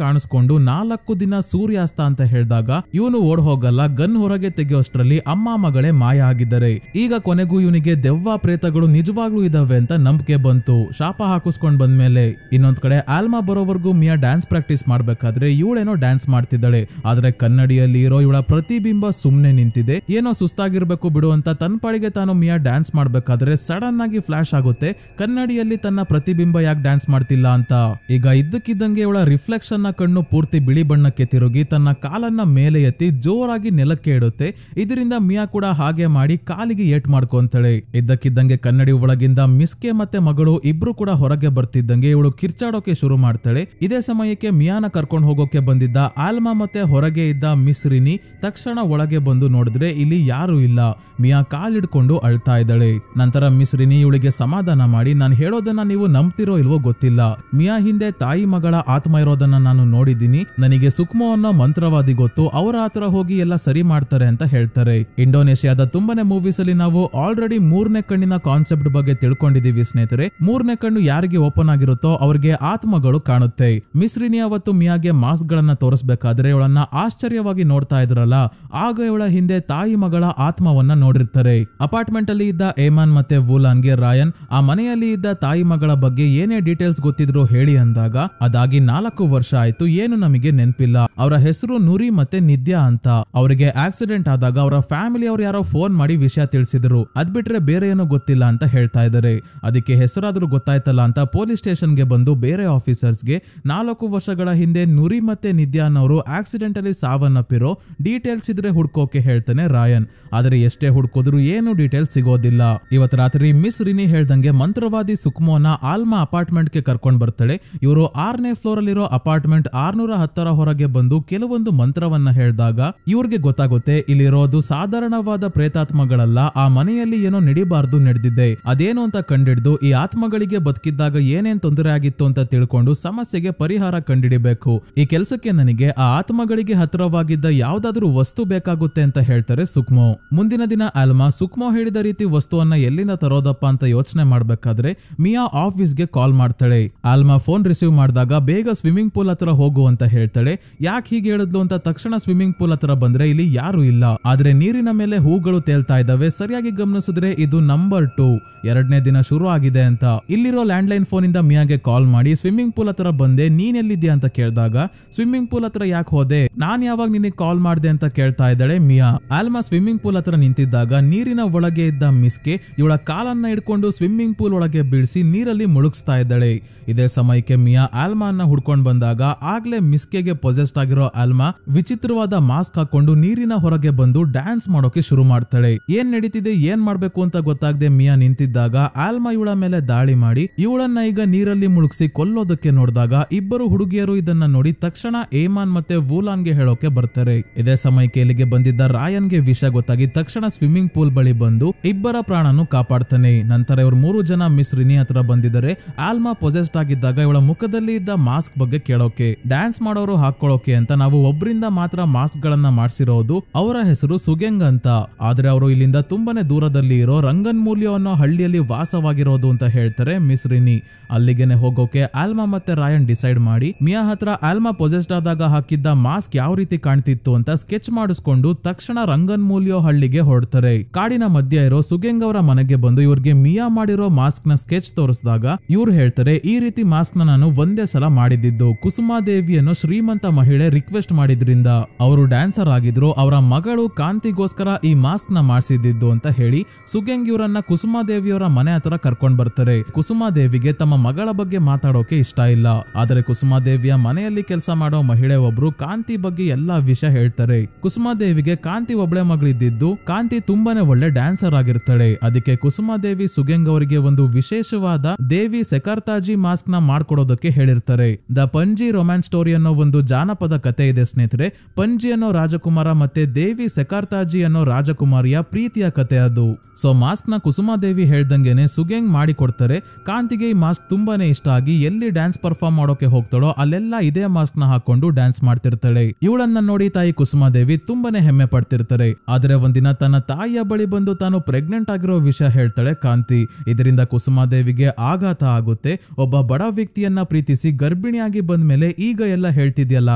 S1: ಕಾಣಿಸ್ಕೊಂಡು 4 ದಿನ ಸೂರ್ಯಾಸ್ತ ಅಂತ ಹೇಳಿದಾಗ ಇವನು ಓಡ್ ಹೋಗಲ್ಲ. ಗನ್ ಹೊರಗೆ ತೆಗೆಯೋಷ್ಟ್ರಲ್ಲಿ ಅಮ್ಮ ಮಗಳೇ ಮಾಯ ಆಗಿದ್ದಾರೆ. ಈಗ ಕೊನೆಗೂ ಇವನಿಗೆ ದೆವ್ವ ಪ್ರೇತಗಳು ನಿಜವಾಗ್ಲೂ ಇದಾವೆ ಅಂತ ನಂಬಿಕೆ ಬಂತು. ಶಾಪ ಹಾಕಿಸ್ಕೊಂಡ್ ಬಂದ್ಮೇಲೆ ಇನ್ನೊಂದ್ ಕಡೆ ಆಲ್ಮಾ ಬರೋವರೆಗೂ ಮಿಯಾ ಡ್ಯಾನ್ಸ್ ಪ್ರಾಕ್ಟೀಸ್ ಮಾಡ್ಬೇಕಾದ್ರೆ ಇವಳೇನೋ ಡ್ಯಾನ್ಸ್ ಮಾಡ್ತಿದ್ದಾಳೆ. ಆದ್ರೆ ಕನ್ನಡಿಯಲ್ಲಿ ಇರೋ ಇವಳ ಪ್ರತಿಬಿಂಬ ಸುಮ್ನೆ ನಿಂತಿದೆ. ಏನೋ ಸುಸ್ತಾಗಿರ್ಬೇಕು ಬಿಡು ಅಂತ ತನ್ನ ಪಾಡಿಗೆ ತಾನು ಮಿಯಾ ಡ್ಯಾನ್ಸ್ ಮಾಡ್ಬೇಕಾದ್ರೆ ಸಡನ್ ಆಗಿ ಫ್ಲಾಶ್ ಆಗುತ್ತೆ ಕನ್ನಡಿಯಲ್ಲಿ ತನ್ನ ಪ್ರತಿಬಿಂಬ ಯಾಕೆ ಡ್ಯಾನ್ಸ್ ಮಾಡ್ತಿಲ್ಲ ಅಂತ. ಈಗ ಇದ್ದಕ್ಕಿದ್ದಂಗೆ ಇವಳ ರಿಫ್ಲೆಕ್ಷನ್ ನ ಕಣ್ಣು ಪೂರ್ತಿ ಬಿಳಿ ಬಣ್ಣಕ್ಕೆ ತಿರುಗಿ ತನ್ನ ಕಾಲನ್ನ ಮೇಲೆ ಎತ್ತಿ ಜೋರಾಗಿ ನೆಲಕ್ಕೆ ಇಡುತ್ತೆ. ಇದರಿಂದ ಮಿಯಾ ಕೂಡ ಹಾಗೆ ಮಾಡಿ ಕಾಲಿಗೆ ಏಟ್ ಮಾಡ್ಕೊಂತಾಳೆ. ಇದ್ದಕ್ಕಿದ್ದಂಗೆ ಕನ್ನಡಿ ಒಳಗಿಂದ ಮಿಸ್ಕೆ ಮತ್ತೆ ಮಗಳು ಇಬ್ರು ಕೂಡ ಹೊರಗೆ ಬರ್ತಿದ್ದಂಗೆ ಇವಳು ಕಿರ್ಚಾಡೋಕೆ ಶುರು ಮಾಡ್ತಾಳೆ. ಇದೇ ಸಮಯಕ್ಕೆ ಮಿಯಾನ ಕರ್ಕೊಂಡು ಹೋಗೋಕೆ ಬಂದಿದ್ದ ಆಲ್ಮಾ ಮತ್ತೆ ಹೊರಗೆ ಇದ್ದ ಮಿಸ್ ರಿನಿ ತಕ್ಷಣ ಒಳಗೆ ಬಂದು ನೋಡಿದ್ರೆ ಇಲ್ಲಿ ಯಾರು ಇಲ್ಲ. ಮಿಯಾ ಕಾಲಿಡ್ಕೊಂಡು ಅಳ್ತಾ ಇದ್ದಾಳೆ. ನಂತರ ಮಿಸ್ ರಿನಿ ಇವಳಿಗೆ ಸಮಾಧಾನ ಮಾಡಿ ನಾನು ಹೇಳೋದನ್ನ ನೀವು ನಂಬ್ತಿರೋ ಇಲ್ವೋ ಗೊತ್ತಿಲ್ಲ, ಮಿಯಾ ಹಿಂದೆ ತಾಯಿ ಮಗಳ ಆತ್ಮ ಇರೋದನ್ನ ನಾನು ನೋಡಿದ್ದೀನಿ. ನನಗೆ ಸುಕ್ಮೋ ಅನ್ನೋ ಮಂತ್ರವಾದಿ ಗೊತ್ತು, ಅವರ ಹತ್ರ ಹೋಗಿ ಎಲ್ಲ ಸರಿ ಮಾಡ್ತಾರೆ ಅಂತ ಹೇಳ್ತಾರೆ. ಇಂಡೋನೇಷಿಯಾದ ತುಂಬಾನೇ ಮೂವೀಸ್ ಅಲ್ಲಿ ನಾವು ಆಲ್ರೆಡಿ 3ನೇ ಕಣ್ಣಿನ ಕಾನ್ಸೆಪ್ಟ್ ಬಗ್ಗೆ ತಿಳ್ಕೊಂಡಿದೀವಿ ಸ್ನೇಹಿತರೆ. 3ನೇ ಕಣ್ಣು ಯಾರಿಗೆ ಓಪನ್ ಆಗಿರುತ್ತೋ ಅವ್ರಿಗೆ ಆತ್ಮಗಳು ಕಾಣುತ್ತೆ. ಮಿಸ್ ರಿನಿ ಅವತ್ತು ಮಿಯಾಗೆ ಮಾಸ್ಕ್ ಗಳನ್ನ ತೋರಿಸಬೇಕಾದ್ರೆ ಇವಳನ್ನ ಆಶ್ಚರ್ಯವಾಗಿ ನೋಡ್ತಾ ಇದ್ರಲ್ಲ, ಆಗ ಇವಳ ಹಿಂದೆ ತಾಯಿ ಮಗಳ ಆತ್ಮವನ್ನ ನೋಡಿರ್ತಾರೆ. ಅಪಾರ್ಟ್ಮೆಂಟ್ ಅಲ್ಲಿ ಇದ್ದ ಏಮಾನ್ ಮತ್ತೆ ವೂಲಾನ್ಗೆ ರಾಯನ್ ಆ ಮನೆಯಲ್ಲಿ ಇದ್ದ ತಾಯಿ ಮಗಳ ಬಗ್ಗೆ ಏನೇ ಡೀಟೇಲ್ಸ್ ಗೊತ್ತಿದ್ರು ಹೇಳಿ ಅಂದಾಗ ಅದಾಗಿ 4 ವರ್ಷ ಆಯ್ತು, ಏನು ನಮಗೆ ನೆನಪಿಲ್ಲ. ಅವರ ಹೆಸರು ನುರಿ ಮತ್ತೆ ನಿದ್ಯಾ ಅಂತ. ಅವರಿಗೆ ಆಕ್ಸಿಡೆಂಟ್ ಆದಾಗ ಅವರ ಫ್ಯಾಮಿಲಿ ಅವ್ರು ಯಾರೋ ಫೋನ್ ಮಾಡಿ ವಿಷಯ ತಿಳಿಸಿದ್ರು. ಅದ್ ಬಿಟ್ರೆ ಬೇರೆ ಏನೋ ಗೊತ್ತಿಲ್ಲ ಅಂತ ಹೇಳ್ತಾ ಇದ್ದಾರೆ. ಅದಕ್ಕೆ ಹೆಸರಾದ್ರೂ ಗೊತ್ತಾಯ್ತಲ್ಲ ಅಂತ ಪೊಲೀಸ್ ಸ್ಟೇಷನ್ಗೆ ಬಂದು ಬೇರೆ ಆಫೀಸರ್ಸ್ಗೆ 4 ವರ್ಷಗಳ ಹಿಂದೆ ನುರಿ ಮತ್ತೆ ನಿದ್ಯಾ ಅನ್ನೋರು ಆಕ್ಸಿಡೆಂಟ್ ಅಲ್ಲಿ ಸಾವನ್ನಪ್ಪಿರೋ ಡೀಟೇಲ್ಸ್ ಇದ್ರೆ ಹುಡ್ಕೋಕೆ ಹೇಳ್ತಾನೆ ರಾಯನ್. ಆದ್ರೆ ಎಷ್ಟೇ ಹುಡ್ಕೋದ್ರು ಏನು ಡೀಟೇಲ್ಸ್ ಸಿಗೋದಿಲ್ಲ. ಇವತ್ತು ರಾತ್ರಿ ಮಿಸ್ ರಿನಿ ಹೇಳ್ದಂಗೆ ಮಂತ್ರವಾದಿ ಸುಕ್ಮೋನ ಆಲ್ಮಾ ಅಪಾರ್ಟ್ಮೆಂಟ್ ಗೆ ಕರ್ಕೊಂಡ್ ಬರ್ತಾಳೆ. ಇವರು 6ನೇ ಫ್ಲೋರ್ ಅಲ್ಲಿರೋ ಅಪಾರ್ಟ್ಮೆಂಟ್ 610 ಹೊರಗೆ ಬಂದು ಕೆಲವೊಂದು ಮಂತ್ರವನ್ನ ಹೇಳಿದಾಗ ಇವ್ರಿಗೆ ಗೊತ್ತಾಗುತ್ತೆ ಇಲ್ಲಿರೋದು ಸಾಧಾರಣವಾದ ಪ್ರೇತಾತ್ಮಗಳಲ್ಲ, ಆ ಮನೆಯಲ್ಲಿ ಏನೋ ನಡಿಬಾರ್ದು ನಡೆದಿದೆ. ಅದೇನು ಅಂತ ಕಂಡಿಡ್ದು ಈ ಆತ್ಮಗಳಿಗೆ ಬದುಕಿದ್ದಾಗ ಏನೇನ್ ತೊಂದರೆ ಆಗಿತ್ತು ಅಂತ ತಿಳ್ಕೊಂಡು ಸಮಸ್ಯೆಗೆ ಪರಿಹಾರ ಕಂಡಿಡಿಬೇಕು. ಈ ಕೆಲಸಕ್ಕೆ ನನಗೆ ಆ ಆತ್ಮಗಳಿಗೆ ಹತ್ತಿರವಾಗಿದ್ದ ಯಾವ್ದಾದ್ರೂ ವಸ್ತು ಬೇಕಾಗುತ್ತೆ ಅಂತ ಹೇಳ್ತಾರೆ ಸುಕ್ಮೋ. ಮುಂದಿನ ದಿನ ಆಲ್ಮಾ ಸುಕ್ಮೋ ಹೇಳಿದ ರೀತಿ ವಸ್ತುವನ್ನ ಎಲ್ಲಿಂದ ತರೋದಪ್ಪ ಅಂತ ಯೋಚನೆ ಮಾಡ್ಬೇಕಾದ್ರೆ ಮಿಯಾ ಆಫೀಸ್ಗೆ ಕಾಲ್ ಮಾಡ್ತಾಳೆ. ಆಲ್ಮಾ ಫೋನ್ ರಿಸೀವ್ ಮಾಡಿದಾಗ ಬೇಗ ಸ್ವಿಮ್ಮಿಂಗ್ ಪೂಲ್ ಹತ್ರ ಹೋಗು ಅಂತ ಹೇಳ್ತಾಳೆ. ಯಾಕೆ ಹೀಗೆ ಹೇಳಿದ್ಲು ಅಂತ ತಕ್ಷಣ ಸ್ವಿಮ್ಮಿಂಗ್ ಪೂಲ್ ಹತ್ರ ಬಂದ್ರೆ ಇಲ್ಲಿ ಯಾರು ಇಲ್ಲ, ಆದ್ರೆ ನೀರಿನ ಮೇಲೆ ಹೂಗಳು ತೇಲ್ತಾ ಇದ್ದಾವೆ. ಸರಿಯಾಗಿ ಗಮನಿಸಿದ್ರೆ ಇದು ನಂಬರ್ 2 2ನೇ ದಿನ ಶುರು ಆಗಿದೆ ಅಂತ. ಇಲ್ಲಿರೋ ಲ್ಯಾಂಡ್ಲೈನ್ ಫೋನ್ ಇಂದ ಮಿಯಾಗೆ ಕಾಲ್ ಮಾಡಿ ಸ್ವಿಮ್ಮಿಂಗ್ ಪೂಲ್ ಹತ್ರ ಬಂದೆ, ನೀನ್ ಎಲ್ಲಿದ್ಯಾ ಅಂತ ಕೇಳಿದಾಗ ಸ್ವಿಮ್ಮಿಂಗ್ ಪೂಲ್ ಹತ್ರ ಯಾಕೆ ಹೋದೆ, ನಾನ್ ಯಾವಾಗ ನಿನಗೆ ಕಾಲ್ ಮಾಡ್ದೆ ಅಂತ ಕೇಳ್ತಾ ಇದ್ದಾಳೆ ಮಿಯಾ. ಆಲ್ಮಾ ಸ್ವಿಮ್ಮಿಂಗ್ ಪೂಲ್ ಹತ್ರ ನಿಂತಿದ್ದಾಗ ನೀರಿನ ಒಳಗೆ ಇದ್ದ ಮಿಸ್ಕೆ ಇವಳ ಕಾಲನ್ನ ಹಿಡ್ಕೊಂಡು ಸ್ವಿಮ್ಮಿಂಗ್ ಪೂಲ್ ಒಳಗೆ ಬೀಳಿಸಿ ನೀರಲ್ಲಿ ಮುಳುಗಿಸ್ತಾ ಇದ್ದಾಳೆ. ಇದೇ ಸಮಯಕ್ಕೆ ಮಿಯಾ ಆಲ್ಮಾ ಅನ್ನ ಹುಡ್ಕೊಂಡ್ ಬಂದಾಗ ಆಗ್ಲೇ ಮಿಸ್ಕೆಗೆ ಪೊಸೆಸ್ಡ್ ಆಗಿರೋ ಆಲ್ಮಾ ವಿಚಿತ್ರವಾದ ಮಾಸ್ಕ್ ಹಾಕೊಂಡು ನೀರಿನ ಹೊರಗೆ ಬಂದು ಡ್ಯಾನ್ಸ್ ಮಾಡೋಕೆ ಶುರು ಮಾಡ್ತಾಳೆ. ಏನ್ ನಡೀತಿದೆ ಏನ್ ಮಾಡ್ಬೇಕು ಅಂತ ಗೊತ್ತಾಗದೆ ಮಿಯಾ ನಿಂತಿದ್ದಾಗ ಆಲ್ಮಾ ಇವಳ ಮೇಲೆ ದಾಳಿ ಮಾಡಿ ಇವಳನ್ನ ಈಗ ನೀರಲ್ಲಿ ಮುಳುಗಿಸಿ ಕೊಲ್ಲೋದಕ್ಕೆ ನೋಡಿದಾಗ ಇಬ್ಬರು ಹುಡುಗಿಯರು ಇದನ್ನ ನೋಡಿ ತಕ್ಷಣ ಏಮಾನ್ ಮತ್ತೆ ವೂಲಾನ್ಗೆ ಹೇಳೋಕೆ ಬರ್ತಾರೆ. ಇದೇ ಸಮಯಕ್ಕೆ ಇಲ್ಲಿಗೆ ಬಂದಿದ್ದ ರಾಯನ್ಗೆ ವಿಷಯ ಗೊತ್ತಾಗಿ ತಕ್ಷಣ ಸ್ವಿಮ್ಮಿಂಗ್ ಪೂಲ್ ಬಳಿ ಬಂದು ಇಬ್ಬರ ಪ್ರಾಣನು ಕಾಪಾಡ್ತಾನೆ. ನಂತರ ಇವರು 3 ಜನ ಮಿಸ್ ರಿನಿ ಹತ್ರ ಬಂದಿದ್ದಾರೆ. ಆಲ್ಮಾ ಪೊಸೆಸ್ಡ್ ಆಗಿದ್ದಾಗ ಇವಳ ಮುಖದಲ್ಲಿ ಇದ್ದ ಮಾಸ್ಕ್ ಬಗ್ಗೆ ಕೇಳೋಕೆ, ಡ್ಯಾನ್ಸ್ ಮಾಡೋರು ಹಾಕೊಳ್ಳೋಕೆ ಅಂತ ನಾವು ಒಬ್ಬರಿಂದ ಮಾತ್ರ ಮಾಸ್ಕ್ ಗಳನ್ನ ಮಾಡಿಸಿರೋದು. ಅವರ ಹೆಸರು ಸುಗೆಂಗ್ ಅಂತ. ಆದ್ರೆ ಅವರು ಇಲ್ಲಿಂದ ತುಂಬಾನೇ ದೂರದಲ್ಲಿ ಇರೋ ರಂಗನ್ ರಂಗನ್ ಮೂಲ್ಯ ಅನ್ನೋ ಹಳ್ಳಿಯಲ್ಲಿ ವಾಸವಾಗಿರೋದು ಅಂತ ಹೇಳ್ತಾರೆ ಮಿಸ್ ರಿನಿ. ಅಲ್ಲಿಗೆನೆ ಹೋಗೋಕೆ ಆಲ್ಮಾ ಮತ್ತೆ ರಾಯನ್ ಡಿಸೈಡ್ ಮಾಡಿ ಮಿಯಾ ಹತ್ರ ಆಲ್ಮಾ ಪೊಸೆಸ್ಡ್ ಆದಾಗ ಹಾಕಿದ್ದ ಮಾಸ್ಕ್ ಯಾವ ರೀತಿ ಕಾಣ್ತಿತ್ತು ಅಂತ ಸ್ಕೆಚ್ ಮಾಡಿಸ್ಕೊಂಡು ತಕ್ಷಣ ರಂಗನ್ ಮೂಲ್ಯ ಹಳ್ಳಿಗೆ ಹೊರಡ್ತಾರೆ. ಕಾಡಿನ ಮಧ್ಯ ಇರೋ ಸುಗೆಂಗ್ ಅವರ ಮನೆಗೆ ಬಂದು ಇವ್ರಿಗೆ ಮಿಯಾ ಮಾಡಿರೋ ಮಾಸ್ಕ್ ನ ಸ್ಕೆಚ್ ತೋರಿಸಿದಾಗ ಇವ್ರು ಹೇಳ್ತಾರೆ, ಈ ರೀತಿ ಮಾಸ್ಕ್ ನ ನಾನು ಒಂದೇ ಸಲ ಮಾಡಿದ್ದು. ಕುಸುಮಾದೇವಿಯನ್ನು ಶ್ರೀಮಂತ ಮಹಿಳೆ ರಿಕ್ವೆಸ್ಟ್ ಮಾಡಿದ್ರಿಂದ ಅವರು ಡ್ಯಾನ್ಸರ್ ಆಗಿದ್ರು, ಅವರ ಮಗಳು ಕಾಂತಿಗೋಸ್ಕರ ಈ ಮಾಸ್ಕ್ ನ ಮಾಡಿಸಿದ್ದು ಅಂತ ಹೇಳಿ ಸುಗೆಂಗ್ ಇವರನ್ನ ಕುಸುಮಾದೇವಿಯವರ ಮನೆ ಹತ್ರ ಕರ್ಕೊಂಡ್ ಬರ್ತಾರೆ. ಕುಸುಮಾದೇವಿಗೆ ತಮ್ಮ ಮಗಳ ಬಗ್ಗೆ ಮಾತಾಡೋಕೆ ಇಷ್ಟ ಇಲ್ಲ. ಆದರೆ ಕುಸುಮಾದೇವಿಯ ಮನೆಯಲ್ಲಿ ಕೆಲಸ ಮಾಡೋ ಮಹಿಳೆ ಒಬ್ರು ಕಾಂತಿ ಬಗ್ಗೆ ಎಲ್ಲಾ ವಿಷಯ ಹೇಳ್ತಾರೆ. ಕುಸುಮಾದೇವಿಗೆ ಕಾಂತಿ ಒಬ್ಳೆ ಮಗಳಿದ್ದು, ಕಾಂತಿ ತುಂಬಾನೇ ಒಳ್ಳೆ ಡ್ಯಾನ್ಸರ್ ಆಗಿರ್ತಾಳೆ. ಅದಕ್ಕೆ ಕುಸುಮಾದೇವಿ ಸುಗೆಂಗ್ ಅವರಿಗೆ ಒಂದು ವಿಶೇಷವಾದ ದೇವಿ ಸೆಕರ್ತಾಜಿ ಮಾಸ್ಕ್ ನ ಮಾಡ್ಕೊಡೋದಕ್ಕೆ ಹೇಳಿರ್ತಾರೆ. ದ ಪಂಜಿ ರೊಮ್ಯಾನ್ಸ್ ಸ್ಟೋರಿ ಅನ್ನೋ ಒಂದು ಜಾನಪದ ಕತೆ ಇದೆ ಸ್ನೇಹಿತರೆ. ಪಂಜಿ ಅನ್ನೋ ರಾಜಕುಮಾರ ಮತ್ತೆ ದೇವಿ ಸೆಕರ್ತಾಜಿ ಅನ್ನೋ ರಾಜಕುಮಾರಿಯ ಪ್ರೀತಿಯ ಕತೆ ಅದು. ಸೊ ಮಾಸ್ಕ್ ನ ಕುಸುಮಾದೇವಿ ಹೇಳ್ದಂಗೆನೆ ಸುಗೆಂಗ್ ಮಾಡಿ ಕೊಡ್ತಾರೆ. ಕಾಂತಿಗೆ ಈ ಮಾಸ್ಕ್ ತುಂಬಾನೇ ಇಷ್ಟ ಆಗಿ ಎಲ್ಲಿ ಡ್ಯಾನ್ಸ್ ಪರ್ಫಾರ್ಮ್ ಮಾಡೋಕೆ ಹೋಗ್ತಾಳೋ ಅಲ್ಲೆಲ್ಲ ಇದೇ ಮಾಸ್ಕ್ ನ ಹಾಕೊಂಡು ಡ್ಯಾನ್ಸ್ ಮಾಡ್ತಿರ್ತಾಳೆ. ಇವಳನ್ನ ನೋಡಿ ತಾಯಿ ಕುಸುಮಾದೇವಿ ತುಂಬಾನೇ ಹೆಮ್ಮೆ ಪಡ್ತಿರ್ತಾರೆ. ಆದ್ರೆ ಒಂದಿನ ತನ್ನ ತಾಯಿಯ ಬಳಿ ಬಂದು ತಾನು ಪ್ರೆಗ್ನೆಂಟ್ ಆಗಿರೋ ವಿಷಯ ಹೇಳ್ತಾಳೆ ಕಾಂತಿ. ಇದರಿಂದ ಕುಸುಮಾದೇವಿಗೆ ಆಘಾತ ಆಗುತ್ತೆ. ಒಬ್ಬ ಬಡ ವ್ಯಕ್ತಿಯನ್ನ ಪ್ರೀತಿಸಿ ಗರ್ಭಿಣಿಯಾಗಿ ಬಂದ್ಮೇಲೆ ಈಗ ಎಲ್ಲ ಹೇಳ್ತಿದ್ಯಲ್ಲ